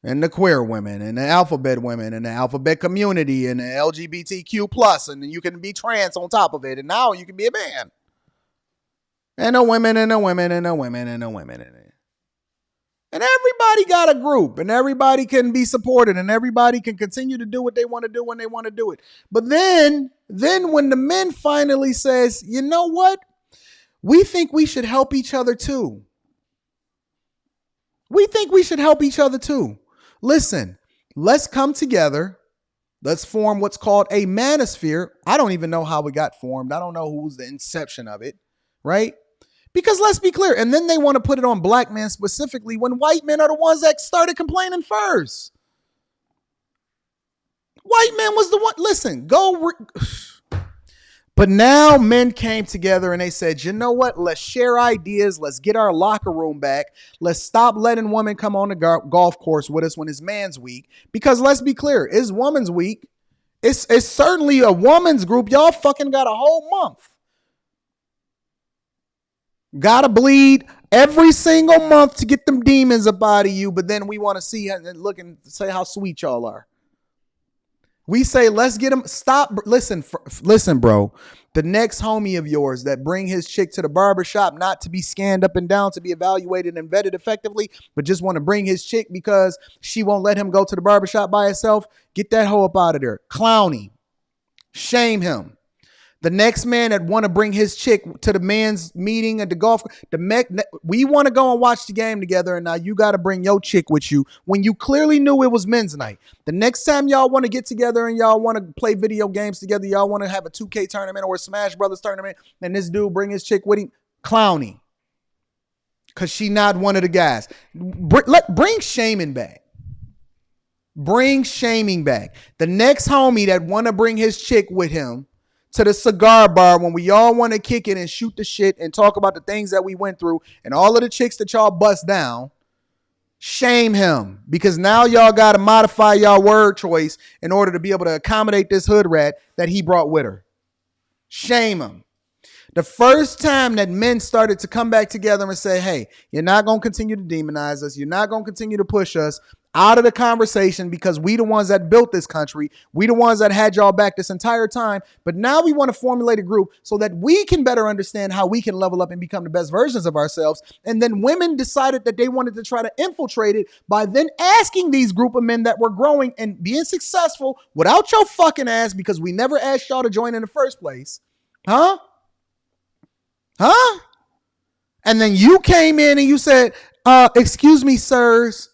and the queer women and the alphabet women and the alphabet community and the LGBTQ plus, and then you can be trans on top of it, and now you can be a man. And the women and the women and the women and the women and the And everybody got a group and everybody can be supported and everybody can continue to do what they want to do when they want to do it. But then when the men finally says, you know what? We think we should help each other too. We think we should help each other too. Listen, let's come together. Let's form what's called a manosphere. I don't even know how it got formed. I don't know who's the inception of it, right? Because let's be clear, and then they want to put it on black men specifically when white men are the ones that started complaining first. White men was the one, listen, but now men came together and they said, you know what? Let's share ideas. Let's get our locker room back. Let's stop letting women come on the golf course with us when it's man's week. Because let's be clear, it's woman's week. It's certainly a woman's group. Y'all fucking got a whole month. Gotta bleed every single month to get them demons up out of you. But then we want to see and look and say how sweet y'all are. We say, let's get him. Stop. Listen, bro. The next homie of yours that bring his chick to the barbershop, not to be scanned up and down, to be evaluated and vetted effectively, but just want to bring his chick because she won't let him go to the barbershop by herself. Get that hoe up out of there. Clowny. Shame him. The next man that want to bring his chick to the men's meeting at the golf, we want to go and watch the game together, and now you got to bring your chick with you when you clearly knew it was men's night. The next time y'all want to get together and y'all want to play video games together, y'all want to have a 2K tournament or a Smash Brothers tournament, and this dude bring his chick with him, clowny, because she not one of the guys. Bring shaming back. Bring shaming back. The next homie that want to bring his chick with him to the cigar bar when we all want to kick it and shoot the shit and talk about the things that we went through and all of the chicks that y'all bust down, shame him, because now y'all got to modify y'all word choice in order to be able to accommodate this hood rat that he brought with her. Shame him. The first time that men started to come back together and say, hey, you're not going to continue to demonize us. You're not going to continue to push us out of the conversation because we the ones that built this country. We the ones that had y'all back this entire time. But now we want to formulate a group so that we can better understand how we can level up and become the best versions of ourselves. And then women decided that they wanted to try to infiltrate it by then asking these group of men that were growing and being successful without your fucking ass, because we never asked y'all to join in the first place. Huh? And then you came in and you said, excuse me, sirs,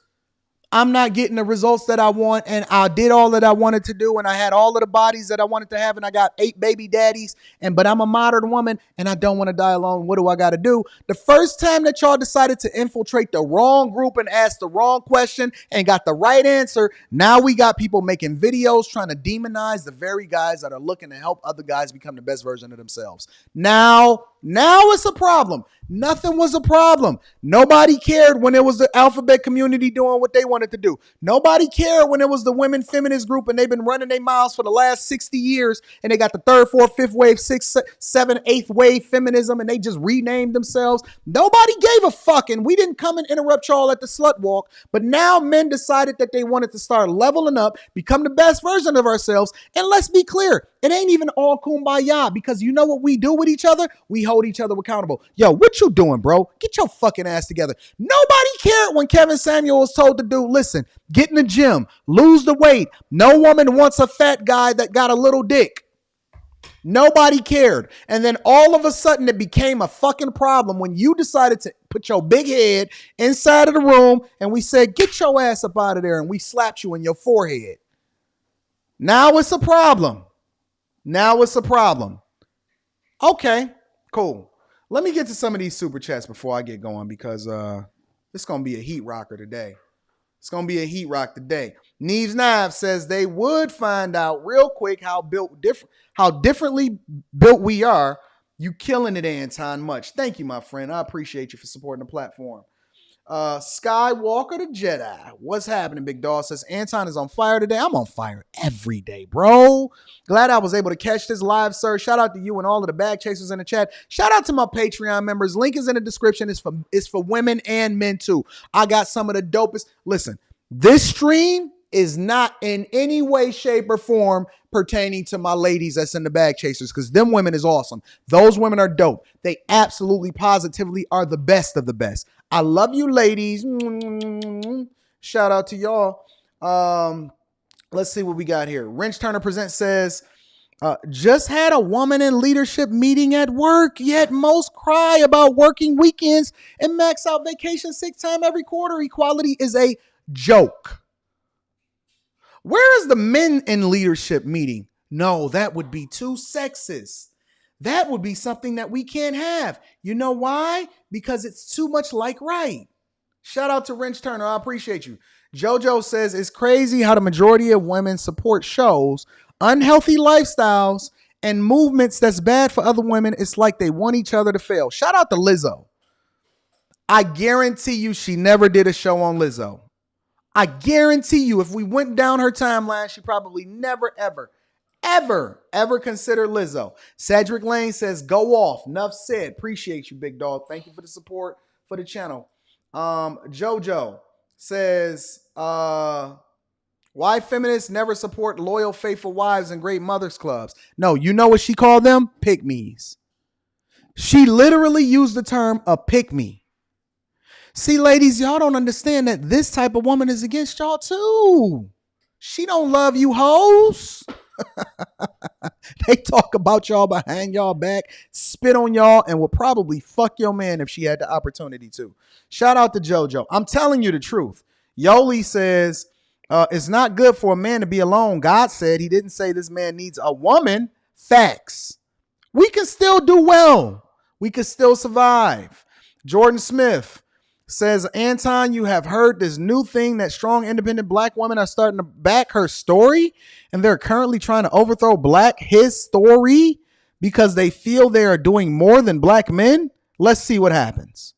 I'm not getting the results that I want, and I did all that I wanted to do, and I had all of the bodies that I wanted to have, and I got 8 baby daddies, but I'm a modern woman, and I don't want to die alone. What do I got to do? The first time that y'all decided to infiltrate the wrong group and ask the wrong question and got the right answer, now we got people making videos trying to demonize the very guys that are looking to help other guys become the best version of themselves. Now it's a problem. Nothing was a problem. Nobody cared when it was the alphabet community doing what they wanted to do. Nobody cared when it was the women feminist group and they've been running their mouths for the last 60 years and they got the 3rd, 4th, 5th wave, 6th, 7th, 8th wave feminism and they just renamed themselves. Nobody gave a fuck, and we didn't come and interrupt y'all at the slut walk. But now men decided that they wanted to start leveling up, become the best version of ourselves. And let's be clear, it ain't even all kumbaya, because you know what we do with each other? We hold each other accountable. Yo, what you doing, bro? Get your fucking ass together. Nobody cared when Kevin Samuel was told to do, listen, get in the gym, lose the weight. No woman wants a fat guy that got a little dick. Nobody cared. And then all of a sudden it became a fucking problem when you decided to put your big head inside of the room and we said, get your ass up out of there, and we slapped you in your forehead. Now it's a problem. Okay, cool. Let me get to some of these super chats before I get going, because it's going to be a heat rocker today. Neves Knives says they would find out real quick how differently built we are. You killing it, Anton. Much. Thank you, my friend. I appreciate you for supporting the platform. Skywalker the Jedi. What's happening, big dog? Says Anton is on fire today. I'm on fire every day, bro. Glad I was able to catch this live, sir. Shout out to you and all of the bag chasers in the chat. Shout out to my Patreon members. Link is in the description. It's for women and men too. I got some of the dopest. Listen, this stream is not in any way, shape, or form pertaining to my ladies that's in the bag chasers, because them women is awesome. Those women are dope. They absolutely positively are the best of the best. I love you, ladies. Shout out to y'all. Let's see what we got here. Wrench Turner Presents says, just had a woman in leadership meeting at work, yet most cry about working weekends and max out vacation sick time every quarter. Equality is a joke. Where is the men in leadership meeting? No, that would be too sexist. That would be something that we can't have. You know why? Because it's too much like right. Shout out to Wrench Turner. I appreciate you. JoJo says it's crazy how the majority of women support shows, unhealthy lifestyles, and movements that's bad for other women. It's like they want each other to fail. Shout out to Lizzo. I guarantee you she never did a show on Lizzo. I guarantee you if we went down her timeline, she probably never, ever considered Lizzo. Cedric Lane says, go off. Enough said. Appreciate you, big dog. Thank you for the support for the channel. Jojo says, why feminists never support loyal, faithful wives and great mothers clubs? No, you know what she called them? Pick-me's. She literally used the term a pick-me. See, ladies, y'all don't understand that this type of woman is against y'all too. She don't love you hoes. They talk about y'all behind y'all back, spit on y'all, and will probably fuck your man if she had the opportunity to. Shout out to JoJo. I'm telling you the truth. Yoli says, it's not good for a man to be alone. God said he didn't say this man needs a woman. Facts. We can still do well. We can still survive. Jordan Smith says, Anton, you have heard this new thing that strong, independent black women are starting to back her story, and they're currently trying to overthrow his story because they feel they are doing more than black men. Let's see what happens.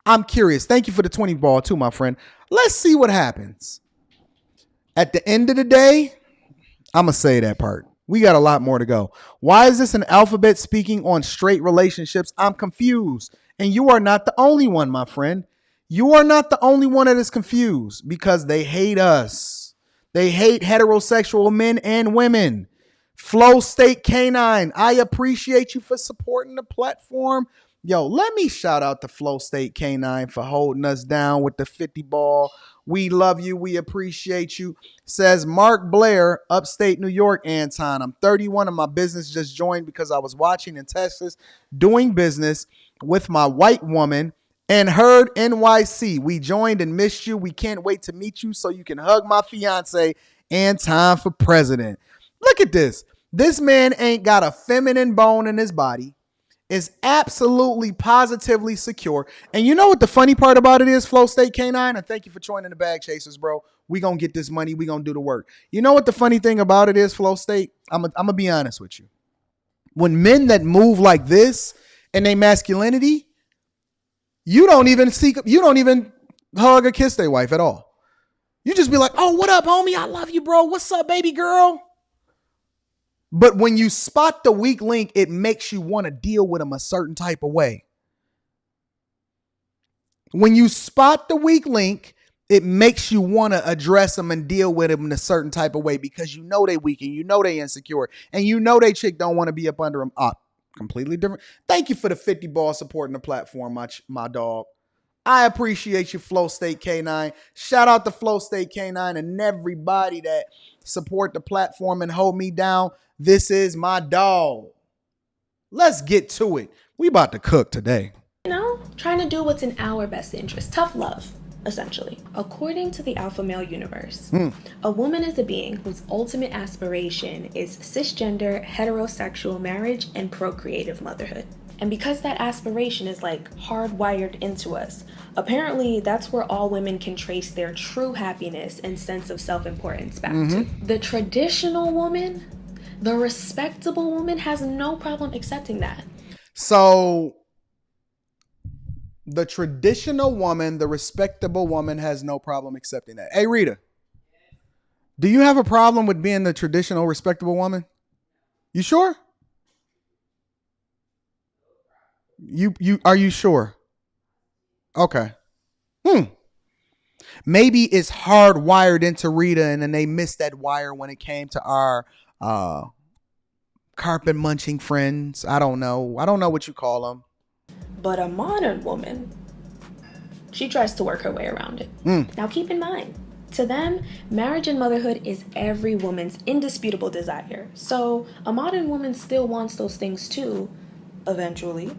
I'm curious. Thank you for the 20 ball too, my friend. Let's see what happens. At the end of the day, I'm going to say that part. We got a lot more to go. Why is this an alphabet speaking on straight relationships? I'm confused. And you are not the only one, my friend. You are not the only one that is confused, because they hate us. They hate heterosexual men and women. Flow State Canine, I appreciate you for supporting the platform. Yo, let me shout out to Flow State Canine for holding us down with the 50 ball. We love you. We appreciate you. Says Mark Blair, upstate New York, Anton. I'm 31 and my business just joined because I was watching in Texas doing business with my white woman and Herd NYC. We joined and missed you. We can't wait to meet you so you can hug my fiance. Anton for president. Look at this. This man ain't got a feminine bone in his body. Is absolutely positively secure. And you know what the funny part about it is, Flow State K9? And thank you for joining the Bag Chasers, bro. We gonna get this money. We gonna do the work. You know what the funny thing about it is, Flow State? I'm gonna be honest with you. When men that move like this in their masculinity, you don't even hug or kiss their wife at all. You just be like, oh, what up, homie? I love you, bro. What's up, baby girl? But when you spot the weak link, it makes you want to deal with them a certain type of way. When you spot the weak link, it makes you want to address them and deal with them in a certain type of way because you know they weak and you know they insecure and you know they chick don't want to be up under them. Completely different. Thank you for the 50 ball supporting the platform, my dog. I appreciate you, Flow State K9. Shout out to Flow State K9 and everybody that support the platform and hold me down. This is my dog. Let's get to it. We about to cook today. You know, trying to do what's in our best interest. Tough love, essentially. According to the alpha male universe, a woman is a being whose ultimate aspiration is cisgender, heterosexual marriage, and procreative motherhood. And because that aspiration is like hardwired into us, apparently that's where all women can trace their true happiness and sense of self-importance back to. The traditional woman, the respectable woman, has no problem accepting that. So the traditional woman, the respectable woman has no problem accepting that. Hey, Rita, do you have a problem with being the traditional respectable woman? You sure? Are you sure? Okay. Maybe it's hardwired into Rita and then they missed that wire when it came to our carpet munching friends. I don't know what you call them. But a modern woman, she tries to work her way around it. Now keep in mind, to them, marriage and motherhood is every woman's indisputable desire. So a modern woman still wants those things too, eventually.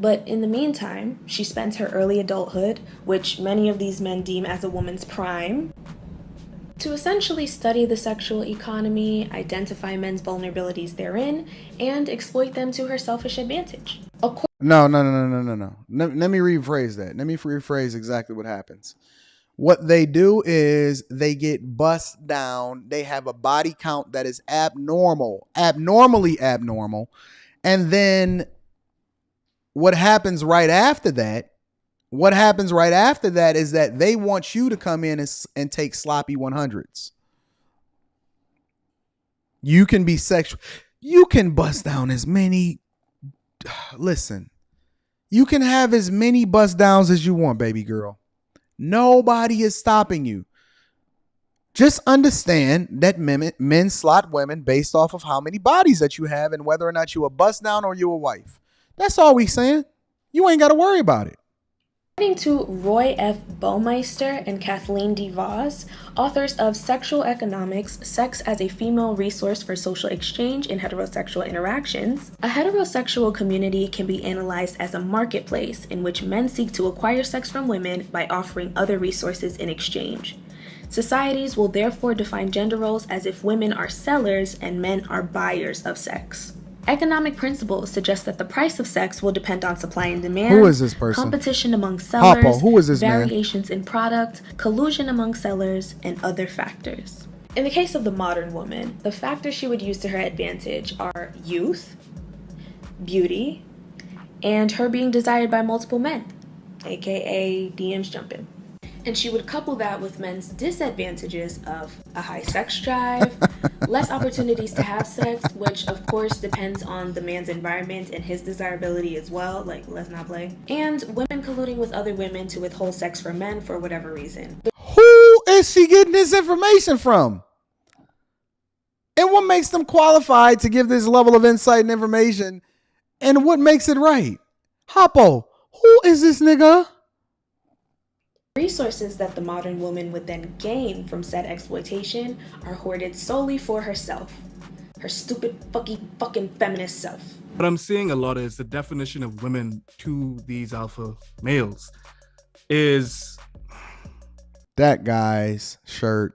But in the meantime, she spends her early adulthood, which many of these men deem as a woman's prime, to essentially study the sexual economy, identify men's vulnerabilities therein, and exploit them to her selfish advantage. No. Let me rephrase that. Let me rephrase exactly what happens. What they do is they get bust down. They have a body count that is abnormally abnormal. And then what happens right after that is that they want you to come in and take sloppy 100s. You can be sexual. You can bust down as many. Listen, you can have as many bust downs as you want, baby girl. Nobody is stopping you. Just understand that men slot women based off of how many bodies that you have and whether or not you a bust down or you a wife. That's all we saying. You ain't got to worry about it. According to Roy F. Baumeister and Kathleen D. Voss, authors of Sexual Economics, Sex as a Female Resource for Social Exchange in Heterosexual Interactions, a heterosexual community can be analyzed as a marketplace in which men seek to acquire sex from women by offering other resources in exchange. Societies will therefore define gender roles as if women are sellers and men are buyers of sex. Economic principles suggest that the price of sex will depend on supply and demand. Who is this person? Competition among sellers. Hoppo, who is this variations in product, collusion among sellers, and other factors. In the case of the modern woman, the factors she would use to her advantage are youth, beauty, and her being desired by multiple men, aka DMs jumping. And she would couple that with men's disadvantages of a high sex drive, less opportunities to have sex, which of course depends on the man's environment and his desirability as well, like let's not play, and women colluding with other women to withhold sex from men for whatever reason. Who is she getting this information from? And what makes them qualified to give this level of insight and information? And what makes it right? Hoppo, who is this nigga? Resources that the modern woman would then gain from said exploitation are hoarded solely for herself, her stupid fucking feminist self. What I'm seeing a lot is the definition of women to these alpha males is that guy's shirt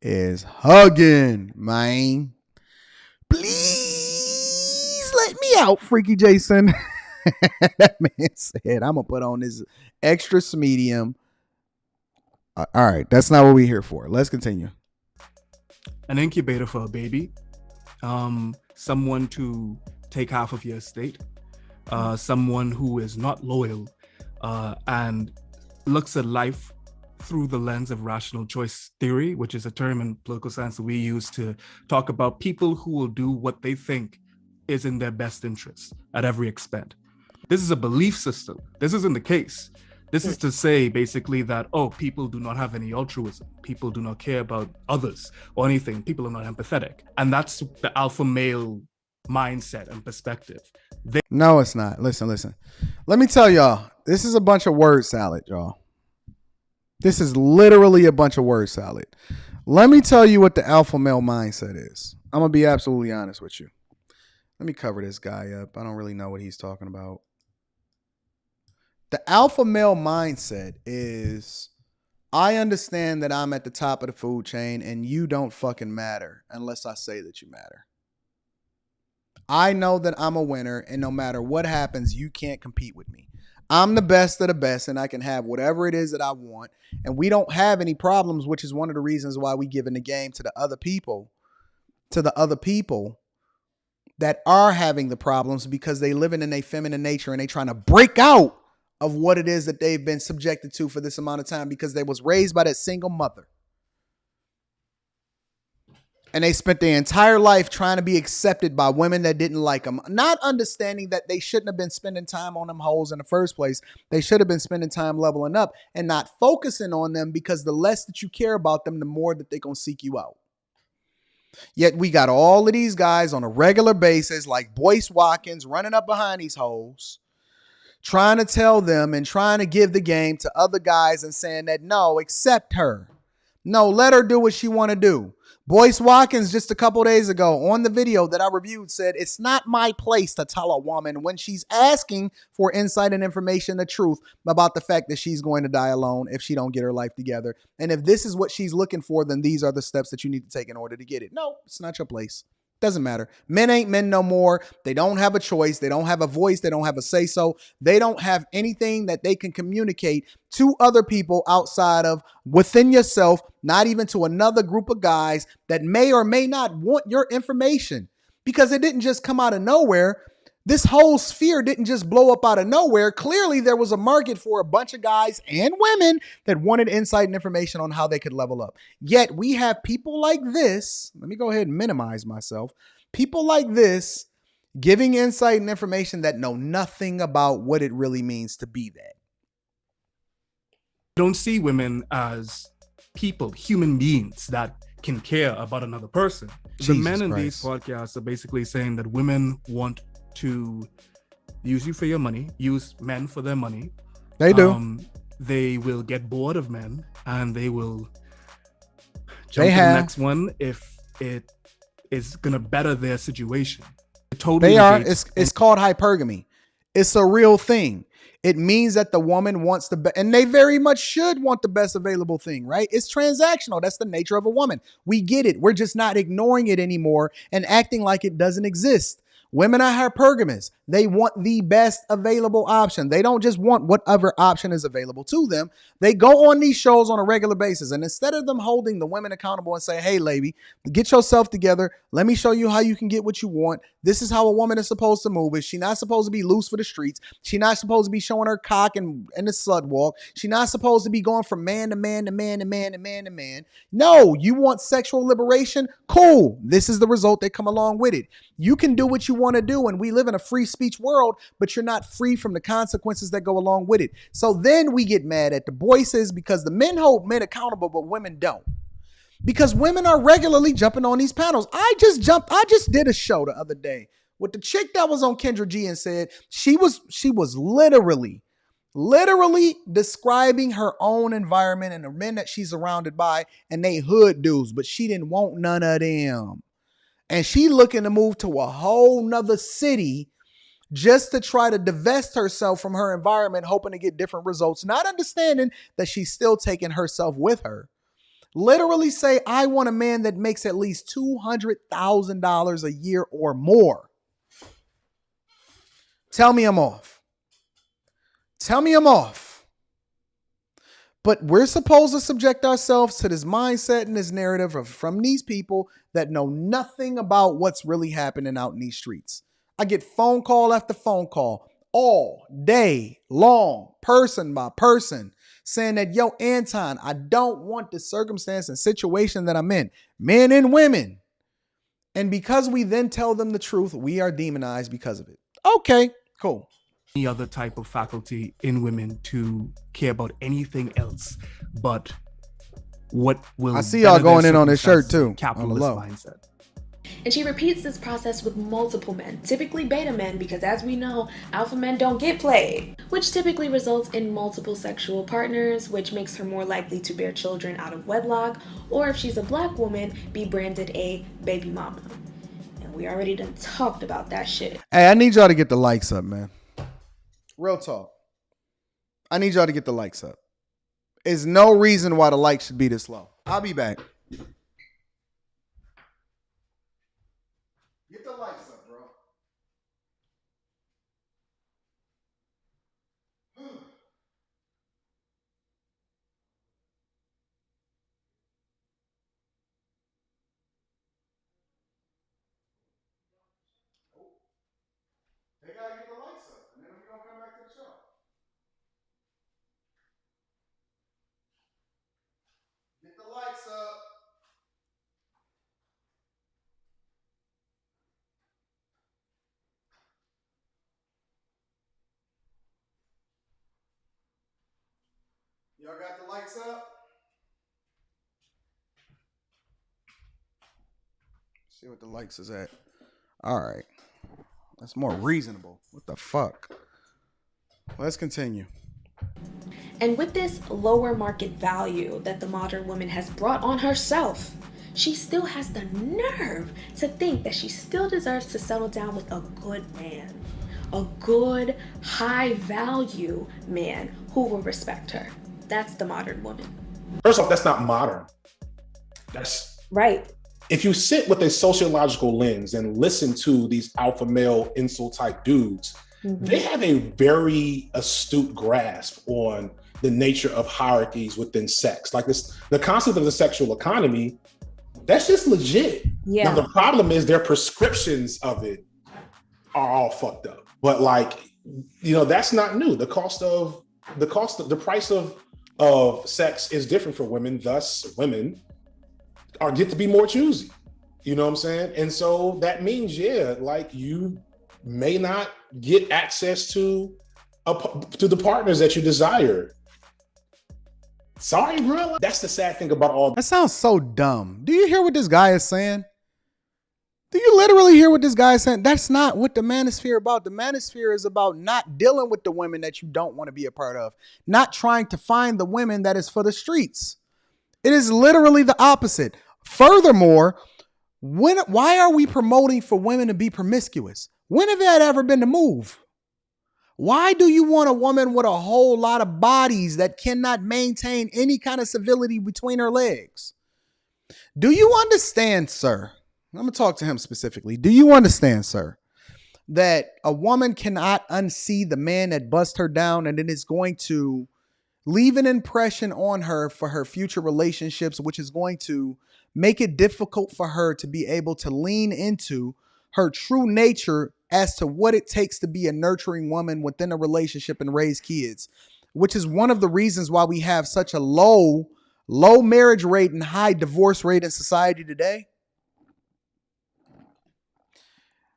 is hugging, man. Please let me out, Freaky Jason. That man said, I'm gonna put on this extra medium. All right, that's not what we're here for. Let's continue. an incubator for a baby, someone to take half of your estate, someone who is not loyal and looks at life through the lens of rational choice theory, which is a term in political science that we use to talk about people who will do what they think is in their best interest at every expense. This is a belief system. This isn't the case. This is to say basically that, oh, people do not have any altruism. People do not care about others or anything. People are not empathetic. And that's the alpha male mindset and perspective. No, it's not. Listen. Let me tell y'all, this is a bunch of word salad, y'all. This is literally a bunch of word salad. Let me tell you what the alpha male mindset is. I'm going to be absolutely honest with you. Let me cover this guy up. I don't really know what he's talking about. The alpha male mindset is, I understand that I'm at the top of the food chain and you don't fucking matter unless I say that you matter. I know that I'm a winner and no matter what happens, you can't compete with me. I'm the best of the best and I can have whatever it is that I want. And we don't have any problems, which is one of the reasons why we give in the game to the other people that are having the problems, because they living in a feminine nature and they trying to break out of what it is that they've been subjected to for this amount of time because they was raised by that single mother. And they spent their entire life trying to be accepted by women that didn't like them, not understanding that they shouldn't have been spending time on them hoes in the first place. They should have been spending time leveling up and not focusing on them, because the less that you care about them, the more that they're going to seek you out. Yet we got all of these guys on a regular basis, like Boyce Watkins, running up behind these hoes, trying to tell them and trying to give the game to other guys and saying that, no, accept her. No, let her do what she want to do. Boyce Watkins just a couple days ago on the video that I reviewed said, it's not my place to tell a woman when she's asking for insight and information, the truth about the fact that she's going to die alone if she don't get her life together. And if this is what she's looking for, then these are the steps that you need to take in order to get it. No, it's not your place. Doesn't matter. Men ain't men no more. They don't have a choice. They don't have a voice. They don't have a say-so. They don't have anything that they can communicate to other people outside of within yourself, not even to another group of guys that may or may not want your information, because it didn't just come out of nowhere. This whole sphere didn't just blow up out of nowhere. Clearly, there was a market for a bunch of guys and women that wanted insight and information on how they could level up. Yet we have people like this. Let me go ahead and minimize myself. People like this giving insight and information that know nothing about what it really means to be that. Don't see women as people, human beings that can care about another person. The men in these podcasts are basically saying that women want to use you for your money, use men for their money. They do. They will get bored of men and they will jump to the next one if it is going to better their situation. They are. It's called hypergamy. It's a real thing. It means that the woman wants the best, and they very much should want the best available thing, right? It's transactional. That's the nature of a woman. We get it. We're just not ignoring it anymore and acting like it doesn't exist. Women are hypergamous. They want the best available option. They don't just want whatever option is available to them. They go on these shows on a regular basis. And instead of them holding the women accountable and say, hey, lady, get yourself together. Let me show you how you can get what you want. This is how a woman is supposed to move. She's not supposed to be loose for the streets. She's not supposed to be showing her cock and the slut walk. She's not supposed to be going from man to man to man to man to man to man. No, you want sexual liberation? Cool. This is the result that come along with it. You can do what you want to do, and we live in a free speech world, but you're not free from the consequences that go along with it. So then we get mad at the Boyces because the men hold men accountable, but women don't. Because women are regularly jumping on these panels. I just did a show the other day with the chick that was on Kendra G and said she was literally describing her own environment and the men that she's surrounded by, and they hood dudes, but she didn't want none of them. And she looking to move to a whole nother city just to try to divest herself from her environment, hoping to get different results, not understanding that she's still taking herself with her. Literally say, I want a man that makes at least $200,000 a year or more. Tell me I'm off. Tell me I'm off. But we're supposed to subject ourselves to this mindset and this narrative from these people that know nothing about what's really happening out in these streets. I get phone call after phone call all day long, person by person, saying that, yo, Anton, I don't want the circumstance and situation that I'm in, men and women. And because we then tell them the truth, we are demonized because of it. Okay, cool. Any other type of faculty in women to care about anything else but what will... I see y'all going in on this shirt too. Capitalist mindset. And she repeats this process with multiple men, typically beta men, because as we know, alpha men don't get played, which typically results in multiple sexual partners, which makes her more likely to bear children out of wedlock, or if she's a black woman, be branded a baby mama. And we already done talked about that shit. Hey, I need y'all to get the likes up, man. Real talk. I need y'all to get the likes up. There's no reason why the likes should be this low. I'll be back. Get the likes up, bro. They gotta get the likes up, and then we don't come back to the show. Get the likes up. Y'all got the lights up? See what the likes is at. All right. That's more reasonable. What the fuck? Let's continue. And with this lower market value that the modern woman has brought on herself, she still has the nerve to think that she still deserves to settle down with a good man. A good, high value man who will respect her. That's the modern woman. First off, that's not modern. That's right. If you sit with a sociological lens and listen to these alpha male incel type dudes, they have a very astute grasp on the nature of hierarchies within sex. Like this, the concept of the sexual economy, that's just legit. Yeah. Now the problem is their prescriptions of it are all fucked up. But like, you know, that's not new. The price of sex is different for women. Thus, women get to be more choosy. You know what I'm saying? And so that means, yeah, like you may not get access to the partners that you desire. Sorry, bro. That's the sad thing about all. That sounds so dumb. Do you hear what this guy is saying? Do you literally hear what this guy is saying? That's not what the manosphere is about. The manosphere is about not dealing with the women that you don't want to be a part of, not trying to find the women that is for the streets. It is literally the opposite. Furthermore, why are we promoting for women to be promiscuous? When have that ever been the move? Why do you want a woman with a whole lot of bodies that cannot maintain any kind of civility between her legs? Do you understand, sir? I'm going to talk to him specifically. Do you understand, sir, that a woman cannot unsee the man that bust her down and then is going to leave an impression on her for her future relationships, which is going to make it difficult for her to be able to lean into her true nature as to what it takes to be a nurturing woman within a relationship and raise kids, which is one of the reasons why we have such a low marriage rate and high divorce rate in society today?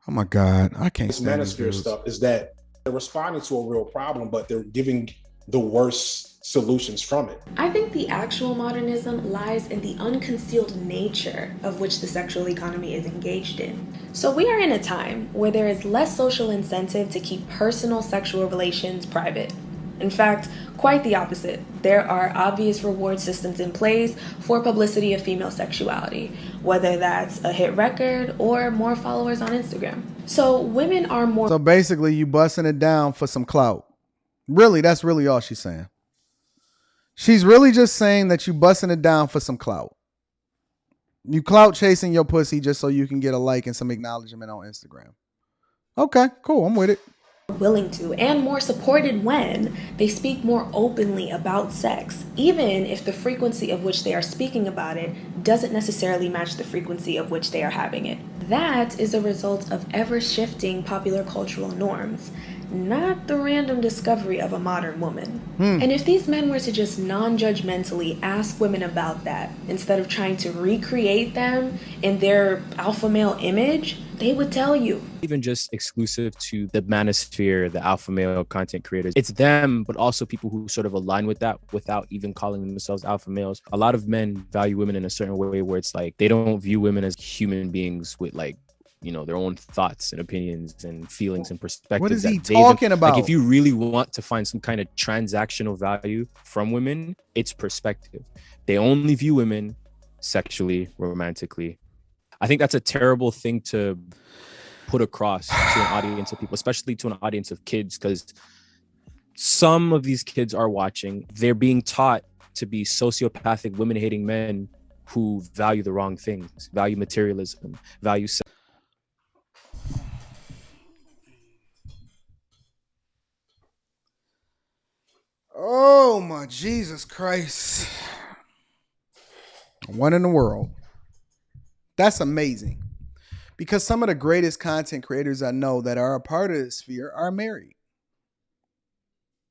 Oh my God, I can't stand this manosphere stuff is that they're responding to a real problem, but they're giving the worst solutions from it. I think the actual modernism lies in the unconcealed nature of which the sexual economy is engaged in. So we are in a time where there is less social incentive to keep personal sexual relations private. In fact, quite the opposite. There are obvious reward systems in place for publicity of female sexuality, whether that's a hit record or more followers on Instagram. So women are more. So basically, you busting it down for some clout. Really, that's really all she's saying. She's really just saying that you busting it down for some clout. You clout chasing your pussy just so you can get a like and some acknowledgement on Instagram. Okay, cool. I'm with it. Willing to and more supported when they speak more openly about sex, even if the frequency of which they are speaking about it doesn't necessarily match the frequency of which they are having it. That is a result of ever-shifting popular cultural norms, not the random discovery of a modern woman. And if these men were to just non-judgmentally ask women about that, instead of trying to recreate them in their alpha male image, they would tell you. Even just exclusive to the manosphere, the alpha male content creators, it's them, but also people who sort of align with that without even calling themselves alpha males. A lot of men value women in a certain way where it's like they don't view women as human beings with like, you know, their own thoughts and opinions and feelings and perspectives. What is he talking about? Like, if you really want to find some kind of transactional value from women, it's perspective. They only view women sexually, romantically. I think that's a terrible thing to put across to an audience of people, especially to an audience of kids, because some of these kids are watching. They're being taught to be sociopathic, women-hating men who value the wrong things, value materialism, value sex. Oh my Jesus Christ. One in the world. That's amazing. Because some of the greatest content creators I know that are a part of this sphere are married.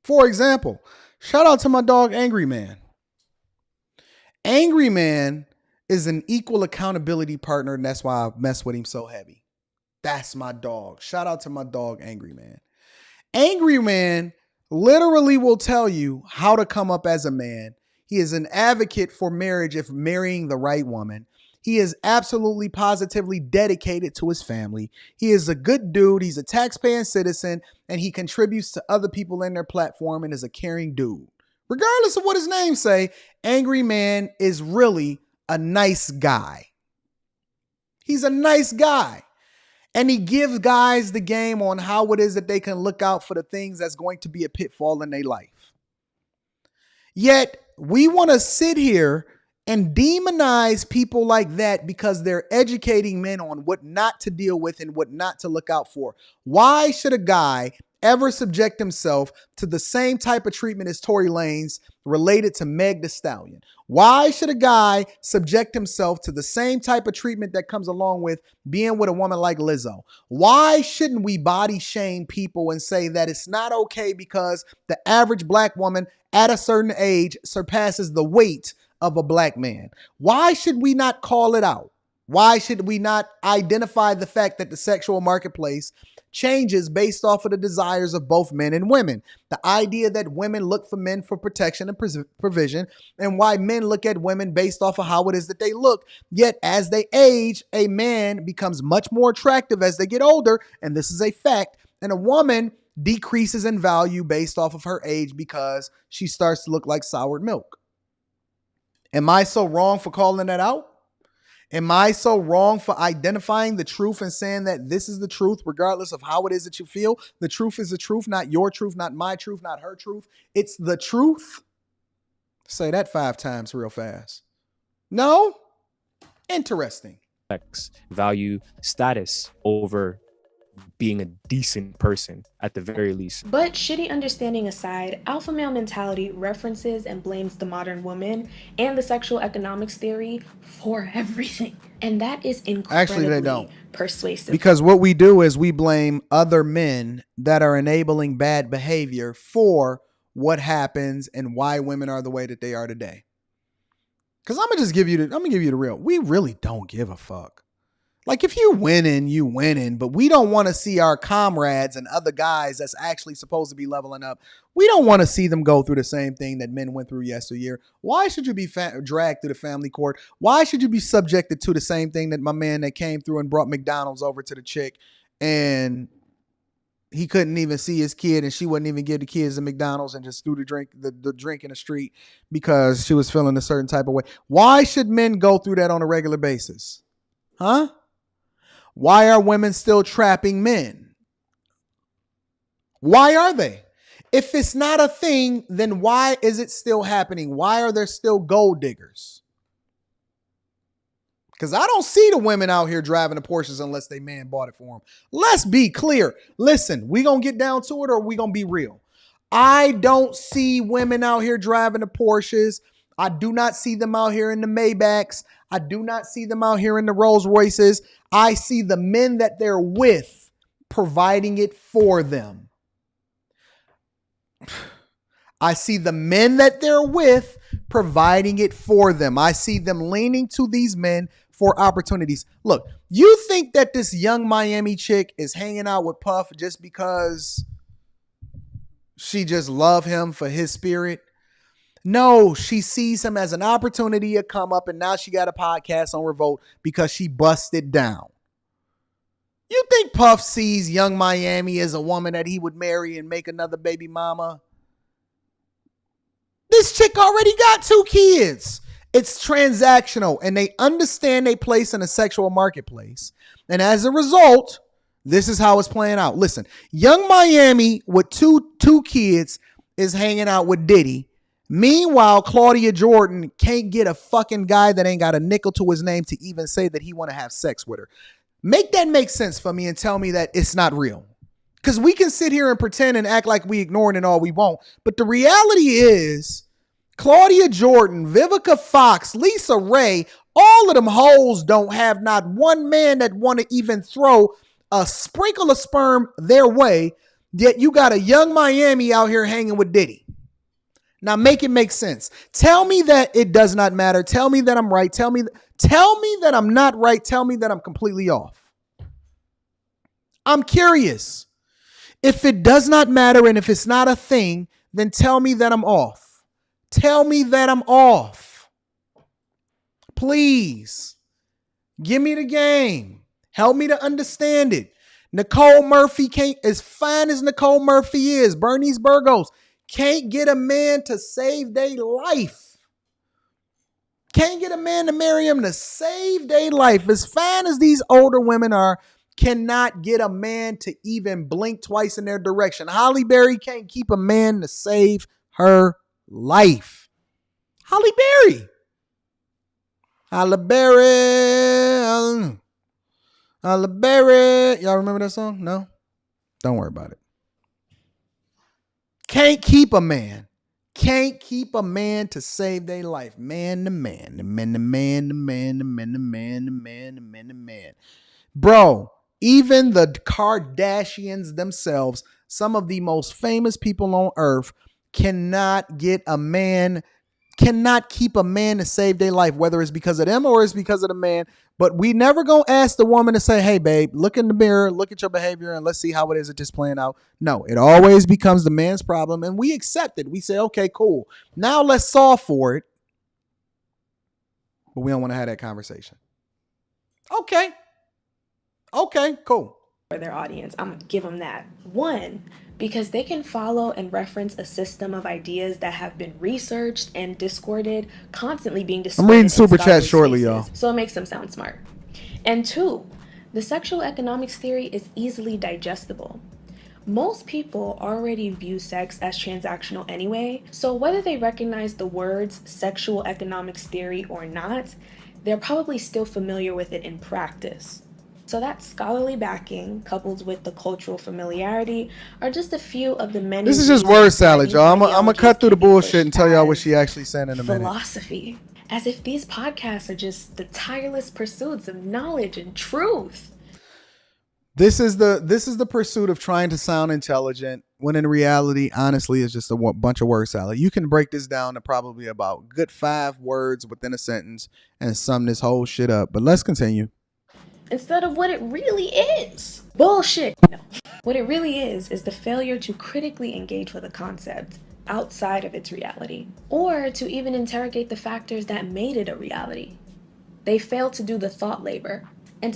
For example, shout out to my dog Angry Man. Angry Man is an equal accountability partner, and that's why I mess with him so heavy. That's my dog. Shout out to my dog Angry Man. Angry Man literally will tell you how to come up as a man. He is an advocate for marriage if marrying the right woman. He is absolutely positively dedicated to his family. He is a good dude. He's a taxpaying citizen, and he contributes to other people in their platform and is a caring dude. Regardless of what his name say, Angry Man is really a nice guy. He's a nice guy. And he gives guys the game on how it is that they can look out for the things that's going to be a pitfall in their life. Yet, we want to sit here and demonize people like that because they're educating men on what not to deal with and what not to look out for. Why should a guy ever subject himself to the same type of treatment as Tory Lanez related to Meg Thee Stallion? Why should a guy subject himself to the same type of treatment that comes along with being with a woman like Lizzo? Why shouldn't we body shame people and say that it's not okay because the average black woman at a certain age surpasses the weight of a black man? Why should we not call it out? Why should we not identify the fact that the sexual marketplace changes based off of the desires of both men and women? The idea that women look for men for protection and provision, and why men look at women based off of how it is that they look. Yet as they age, a man becomes much more attractive as they get older, and this is a fact, and a woman decreases in value based off of her age because she starts to look like soured milk. Am I so wrong for calling that out? Am I so wrong for identifying the truth and saying that this is the truth, regardless of how it is that you feel? The truth is the truth, not your truth, not my truth, not her truth. It's the truth. Say that 5 times real fast. No? Interesting. Sex, value status over being a decent person at the very least. But shitty understanding aside, alpha male mentality references and blames the modern woman and the sexual economics theory for everything. And that is incredibly Actually, they don't. Persuasive. Because what we do is we blame other men that are enabling bad behavior for what happens and why women are the way that they are today. Because I'm gonna give you the real. We really don't give a fuck. Like, if you're winning, you winning, but we don't want to see our comrades and other guys that's actually supposed to be leveling up. We don't want to see them go through the same thing that men went through yesteryear. Why should you be dragged through the family court? Why should you be subjected to the same thing that my man that came through and brought McDonald's over to the chick and he couldn't even see his kid and she wouldn't even give the kids the McDonald's and just threw the drink in the street because she was feeling a certain type of way? Why should men go through that on a regular basis? Huh? Why are women still trapping men? Why are they? If it's not a thing, then why is it still happening? Why are there still gold diggers? Because I don't see the women out here driving the Porsches unless they man bought it for them. Let's be clear. Listen, we going to get down to it or we going to be real. I don't see women out here driving the Porsches. I do not see them out here in the Maybachs. I do not see them out here in the Rolls Royces. I see the men that they're with providing it for them. I see the men that they're with providing it for them. I see them leaning to these men for opportunities. Look, you think that this young Miami chick is hanging out with Puff just because she just love him for his spirit? No, she sees him as an opportunity to come up, and now she got a podcast on Revolt because she busted down. You think Puff sees young Miami as a woman that he would marry and make another baby mama? This chick already got 2 kids. It's transactional, and they understand they place in a sexual marketplace. And as a result, this is how it's playing out. Listen, young Miami with two kids is hanging out with Diddy. Meanwhile, Claudia Jordan can't get a fucking guy that ain't got a nickel to his name to even say that he want to have sex with her. Make that make sense for me and tell me that it's not real. Because we can sit here and pretend and act like we ignoring it all we want. But the reality is, Claudia Jordan, Vivica Fox, Lisa Ray, all of them hoes don't have not one man that want to even throw a sprinkle of sperm their way. Yet you got a young Miami out here hanging with Diddy. Now make it make sense. Tell me that it does not matter. Tell me that I'm right. Tell me that I'm not right. Tell me that I'm completely off. I'm curious. If it does not matter and if it's not a thing, then tell me that I'm off. Tell me that I'm off. Please. Give me the game. Help me to understand it. Nicole Murphy can't, as fine as Nicole Murphy is, Bernice Burgos, can't get a man to save their life. Can't get a man to marry him to save their life. As fine as these older women are, cannot get a man to even blink twice in their direction. Holly Berry can't keep a man to save her life. Holly Berry. Holly Berry. Holly Berry. Y'all remember that song? No? Don't worry about it. Can't keep a man. Can't keep a man to save their life. Man to man. The man to man. The man to man. The man to man. The man to man. Bro, even the Kardashians themselves, some of the most famous people on earth, cannot keep a man to save their life, whether it's because of them or it's because of the man. But we never gonna ask the woman to say, hey, babe, look in the mirror, look at your behavior, and let's see how it is at this playing out. No, it always becomes the man's problem, and we accept it. We say, okay, cool. Now let's solve for it. But we don't want to have that conversation. Okay, cool. For their audience, I'm gonna give them that. 1, because they can follow and reference a system of ideas that have been researched and discorded, constantly being distorted. I'm reading super chat shortly, y'all. So it makes them sound smart. And 2, the sexual economics theory is easily digestible. Most people already view sex as transactional anyway, so whether they recognize the words sexual economics theory or not, they're probably still familiar with it in practice. So that scholarly backing, coupled with the cultural familiarity, are just a few of the many. This is just word salad, y'all. I'm gonna cut through the bullshit and tell y'all what she actually said in a minute. Philosophy, as if these podcasts are just the tireless pursuits of knowledge and truth. This is the pursuit of trying to sound intelligent, when in reality, honestly, it's just a bunch of word salad. You can break this down to probably about good 5 words within a sentence and sum this whole shit up. But let's continue. Instead of what it really is. Bullshit. No. What it really is the failure to critically engage with a concept outside of its reality, or to even interrogate the factors that made it a reality. They fail to do the thought labor. And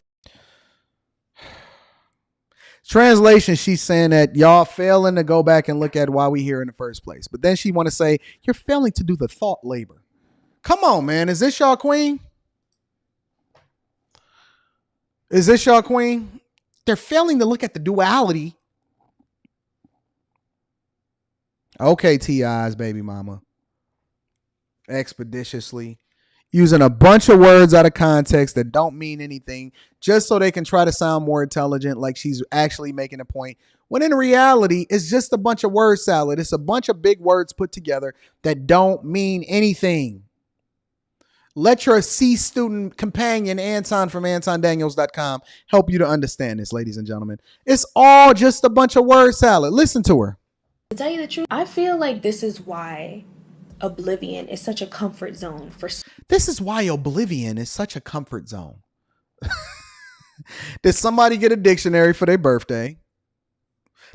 Translation, she's saying that y'all failing to go back and look at why we here in the first place. But then she want to say, you're failing to do the thought labor. Come on, man. Is this y'all queen? Is this y'all queen? They're failing to look at the duality. Okay, T.I.'s baby mama. Expeditiously. Using a bunch of words out of context that don't mean anything just so they can try to sound more intelligent, like she's actually making a point. When in reality, it's just a bunch of word salad. It's a bunch of big words put together that don't mean anything. Let your C student companion, Anton from AntonDaniels.com, help you to understand this, ladies and gentlemen. It's all just a bunch of word salad. Listen to her. To tell you the truth, I feel like this is why oblivion is such a comfort zone for. This is why oblivion is such a comfort zone. Did somebody get a dictionary for their birthday?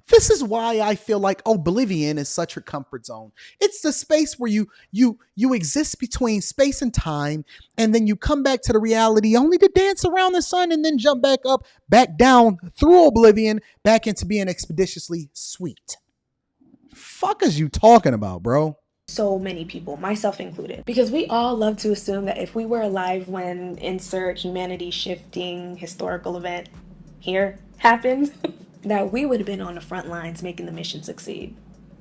This is why I feel like oblivion is such a comfort zone. It's the space where you exist between space and time, and then you come back to the reality only to dance around the sun and then jump back up, back down through oblivion, back into being expeditiously sweet. Fuck is you talking about, bro? So many people, myself included, because we all love to assume that if we were alive when insert humanity shifting historical event here happened, that we would have been on the front lines making the mission succeed.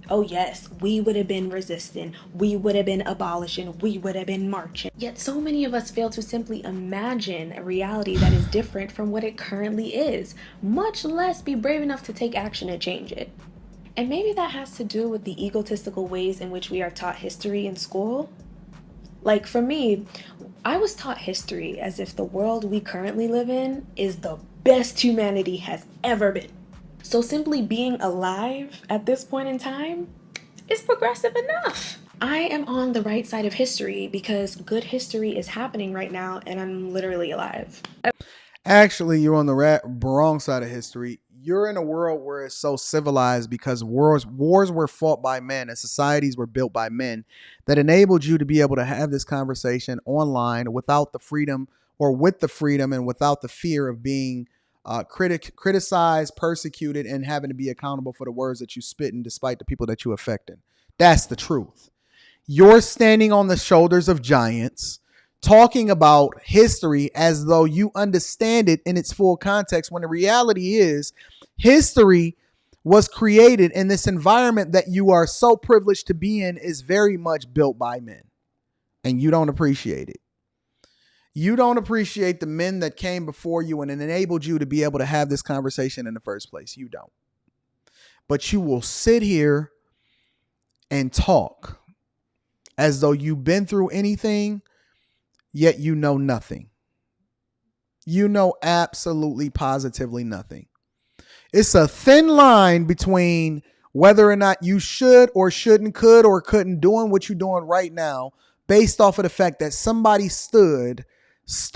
Oh yes, we would have been resisting, we would have been abolishing, we would have been marching. Yet so many of us fail to simply imagine a reality that is different from what it currently is, much less be brave enough to take action to change it. And maybe that has to do with the egotistical ways in which we are taught history in school. Like for me, I was taught history as if the world we currently live in is the best humanity has ever been. So simply being alive at this point in time is progressive enough. I am on the right side of history because good history is happening right now and I'm literally alive. Actually, you're on the wrong side of history. You're in a world where it's so civilized because wars were fought by men and societies were built by men that enabled you to be able to have this conversation online without the freedom, or with the freedom and without the fear of being criticized, persecuted, and having to be accountable for the words that you spit in despite the people that you affected. That's the truth. You're standing on the shoulders of giants, talking about history as though you understand it in its full context, when the reality is history was created in this environment that you are so privileged to be in is very much built by men, and you don't appreciate it. You don't appreciate the men that came before you and enabled you to be able to have this conversation in the first place. You don't. But you will sit here and talk as though you've been through anything, yet you know nothing. You know absolutely, positively nothing. It's a thin line between whether or not you should or shouldn't, could or couldn't doing what you're doing right now based off of the fact that somebody stood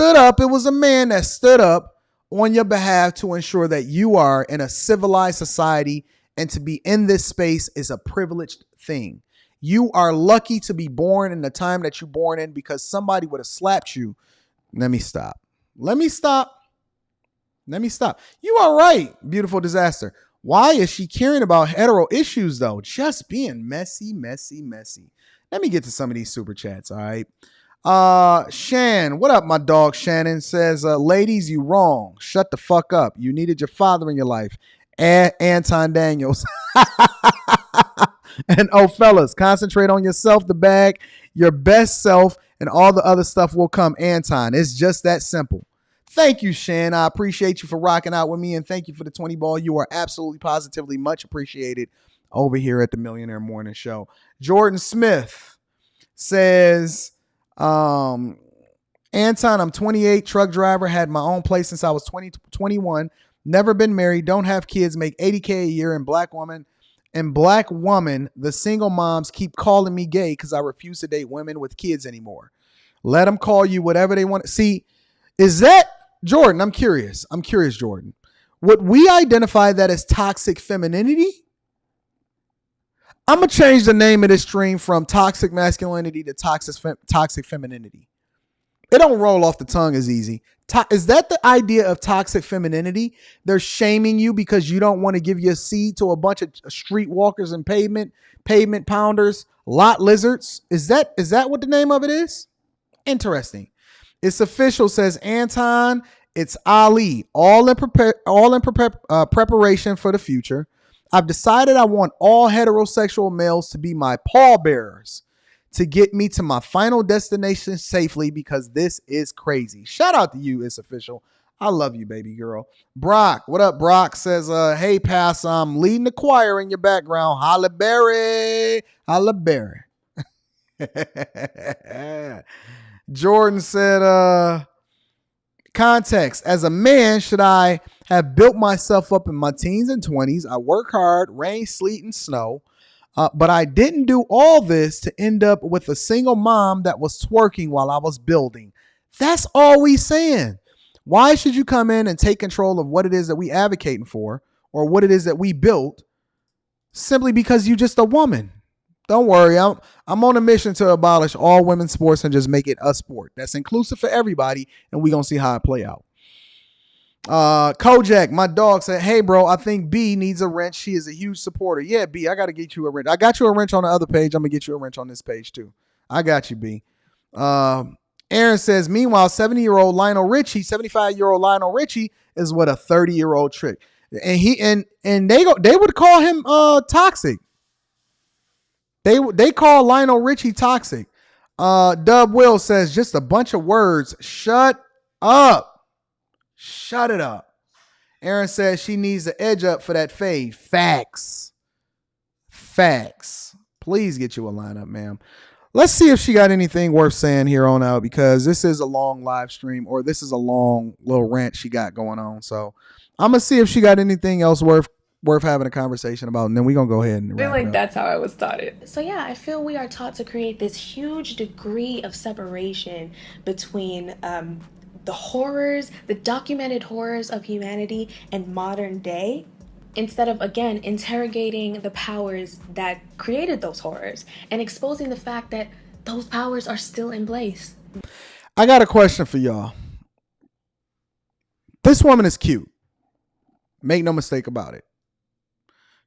up. It was a man that stood up on your behalf to ensure that you are in a civilized society, and to be in this space is a privileged thing. You are lucky to be born in the time that you're born in, because somebody would have slapped you. Let me stop. You are right, beautiful disaster. Why is she caring about hetero issues though? Just being messy. Let me get to some of these super chats, all right? Shan, what up, my dog Shannon? Says, ladies, you wrong. Shut the fuck up. You needed your father in your life. Anton Daniels. And oh, fellas, concentrate on yourself, the bag, your best self, and all the other stuff will come. Anton, it's just that simple. Thank you, Shan. I appreciate you for rocking out with me, and thank you for the 20 ball. You are absolutely positively much appreciated over here at the Millionaire Morning Show. Jordan Smith says, Anton, I'm 28, truck driver, had my own place since I was 21, never been married, don't have kids, make $80K a year, and black woman, the single moms keep calling me gay because I refuse to date women with kids anymore. Let them call you whatever they want. See, is that, Jordan, I'm curious, Jordan. Would we identify that as toxic femininity? I'm going to change the name of this stream from toxic masculinity to toxic femininity. It don't roll off the tongue as easy. Is that the idea of toxic femininity? They're shaming you because you don't want to give your seed to a bunch of street walkers and pavement pounders, lot lizards. Is that what the name of it is? Interesting. It's official, says Anton It's Ali, preparation for the future. I've decided I want all heterosexual males to be my pallbearers to get me to my final destination safely because this is crazy. Shout out to you, It's Official. I love you, baby girl. Brock, what up, Brock? Says, hey, Pass, I'm leading the choir in your background. Holla Berry. Holla Berry. Jordan said, context. As a man, should I have built myself up in my teens and 20s? I work hard, rain, sleet, and snow. But I didn't do all this to end up with a single mom that was twerking while I was building. That's all we saying. Why should you come in and take control of what it is that we advocating for or what it is that we built simply because you're just a woman? Don't worry. I'm on a mission to abolish all women's sports and just make it a sport that's inclusive for everybody. And we're going to see how it play out. Kojak, my dog, said, hey, bro, I think B needs a wrench. She is a huge supporter. Yeah, B, I got to get you a wrench. I got you a wrench on the other page. I'm going to get you a wrench on this page, too. I got you, B. Aaron says, meanwhile, 75-year-old Lionel Richie is what a 30-year-old trick. And they would call him toxic. They call Lionel Richie toxic. Dub Will says, just a bunch of words. Shut up. Shut it up. Aaron says she needs the edge up for that fade. Facts. Please get you a lineup, ma'am. Let's see if she got anything worth saying here on out, because this is a long live stream, or this is a long little rant she got going on. So I'm going to see if she got anything else worth having a conversation about, and then we're going to go ahead and I feel like that's how I was taught it. So yeah, I feel we are taught to create this huge degree of separation between the horrors, the documented horrors of humanity and modern day, instead of, again, interrogating the powers that created those horrors and exposing the fact that those powers are still in place. I got a question for y'all. This woman is cute. Make no mistake about it.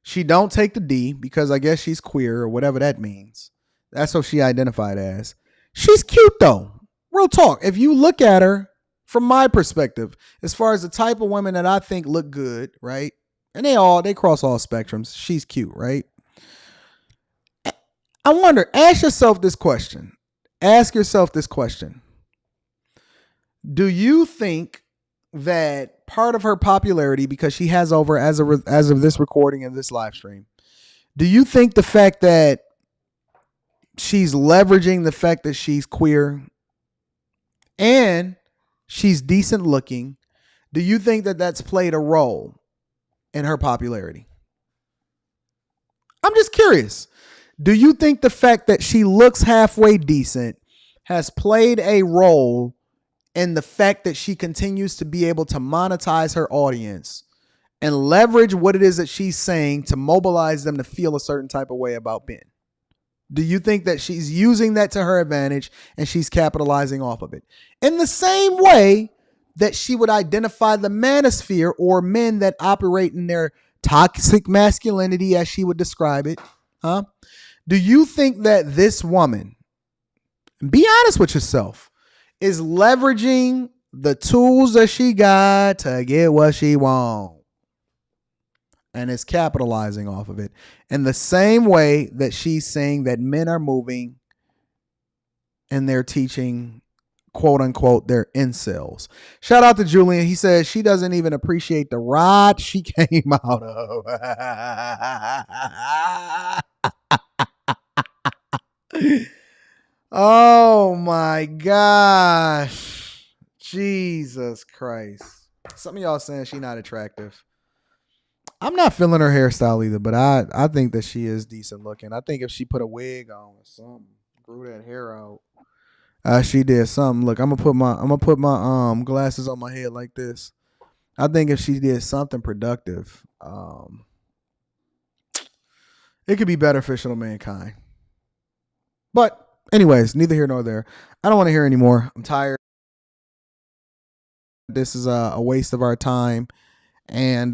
She don't take the D because I guess she's queer or whatever that means. That's what she identified as. She's cute though. Real talk. If you look at her from my perspective, as far as the type of women that I think look good, right? And they cross all spectrums. She's cute, right? I wonder, ask yourself this question. Do you think that part of her popularity, because she has over, as of this recording and this live stream, do you think the fact that she's leveraging the fact that she's queer and she's decent looking, do you think that that's played a role in her popularity? I'm just curious. Do you think the fact that she looks halfway decent has played a role in the fact that she continues to be able to monetize her audience and leverage what it is that she's saying to mobilize them to feel a certain type of way about Ben? Do you think that she's using that to her advantage and she's capitalizing off of it? In the same way that she would identify the manosphere, or men that operate in their toxic masculinity, as she would describe it. Do you think that this woman, be honest with yourself, is leveraging the tools that she got to get what she wants and is capitalizing off of it in the same way that she's saying that men are moving and they're teaching, quote unquote, they're incels? Shout out to Julian. He says she doesn't even appreciate the rod she came out of. Oh my gosh. Jesus Christ. Some of y'all saying she not attractive. I'm not feeling her hairstyle either, but I think that she is decent looking. I think if she put a wig on or something, grew that hair out, she did something. Look, I'm gonna put my glasses on my head like this. I think if she did something productive, it could be beneficial to mankind. But anyways, neither here nor there. I don't want to hear anymore. I'm tired. This is a waste of our time, and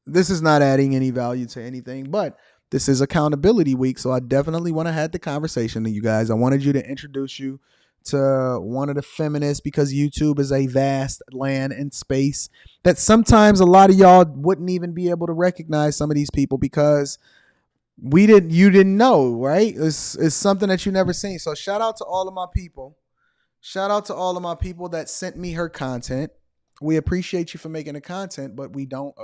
this is not adding any value to anything. But this is accountability week, so I definitely want to have the conversation to you guys. I wanted you to introduce you to one of the feminists, because YouTube is a vast land and space that sometimes a lot of y'all wouldn't even be able to recognize some of these people because you didn't know, right? It's something that you never seen. So shout out to all of my people. Shout out to all of my people that sent me her content. We appreciate you for making the content, but we don't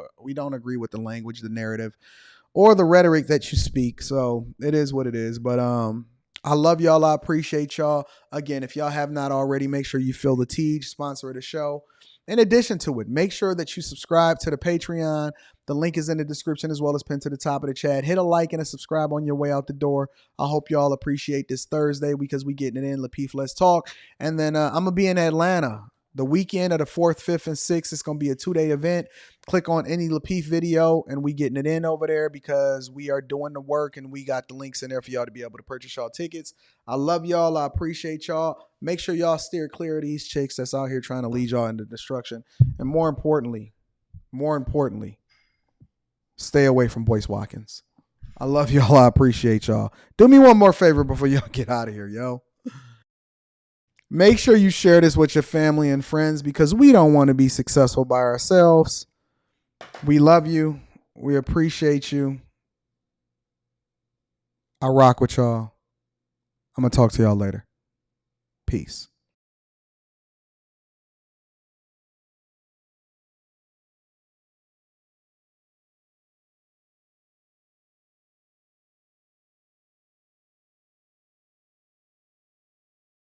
agree with the language, the narrative, or the rhetoric that you speak. So it is what it is. But I love y'all. I appreciate y'all. Again, if y'all have not already, make sure you fill the Tej, sponsor of the show. In addition to it, make sure that you subscribe to the Patreon. The link is in the description as well as pinned to the top of the chat. Hit a like and a subscribe on your way out the door. I hope y'all appreciate this Thursday because we getting it in. Lapeef, let's talk. And then I'm going to be in Atlanta the weekend of the 4th, 5th, and 6th. It's going to be a 2-day event. Click on any Lapeef video and we getting it in over there because we are doing the work and we got the links in there for y'all to be able to purchase y'all tickets. I love y'all. I appreciate y'all. Make sure y'all steer clear of these chicks that's out here trying to lead y'all into destruction. And more importantly, stay away from Boyce Watkins. I love y'all. I appreciate y'all. Do me one more favor before y'all get out of here, yo. Make sure you share this with your family and friends because we don't want to be successful by ourselves. We love you. We appreciate you. I rock with y'all. I'm going to talk to y'all later. Peace.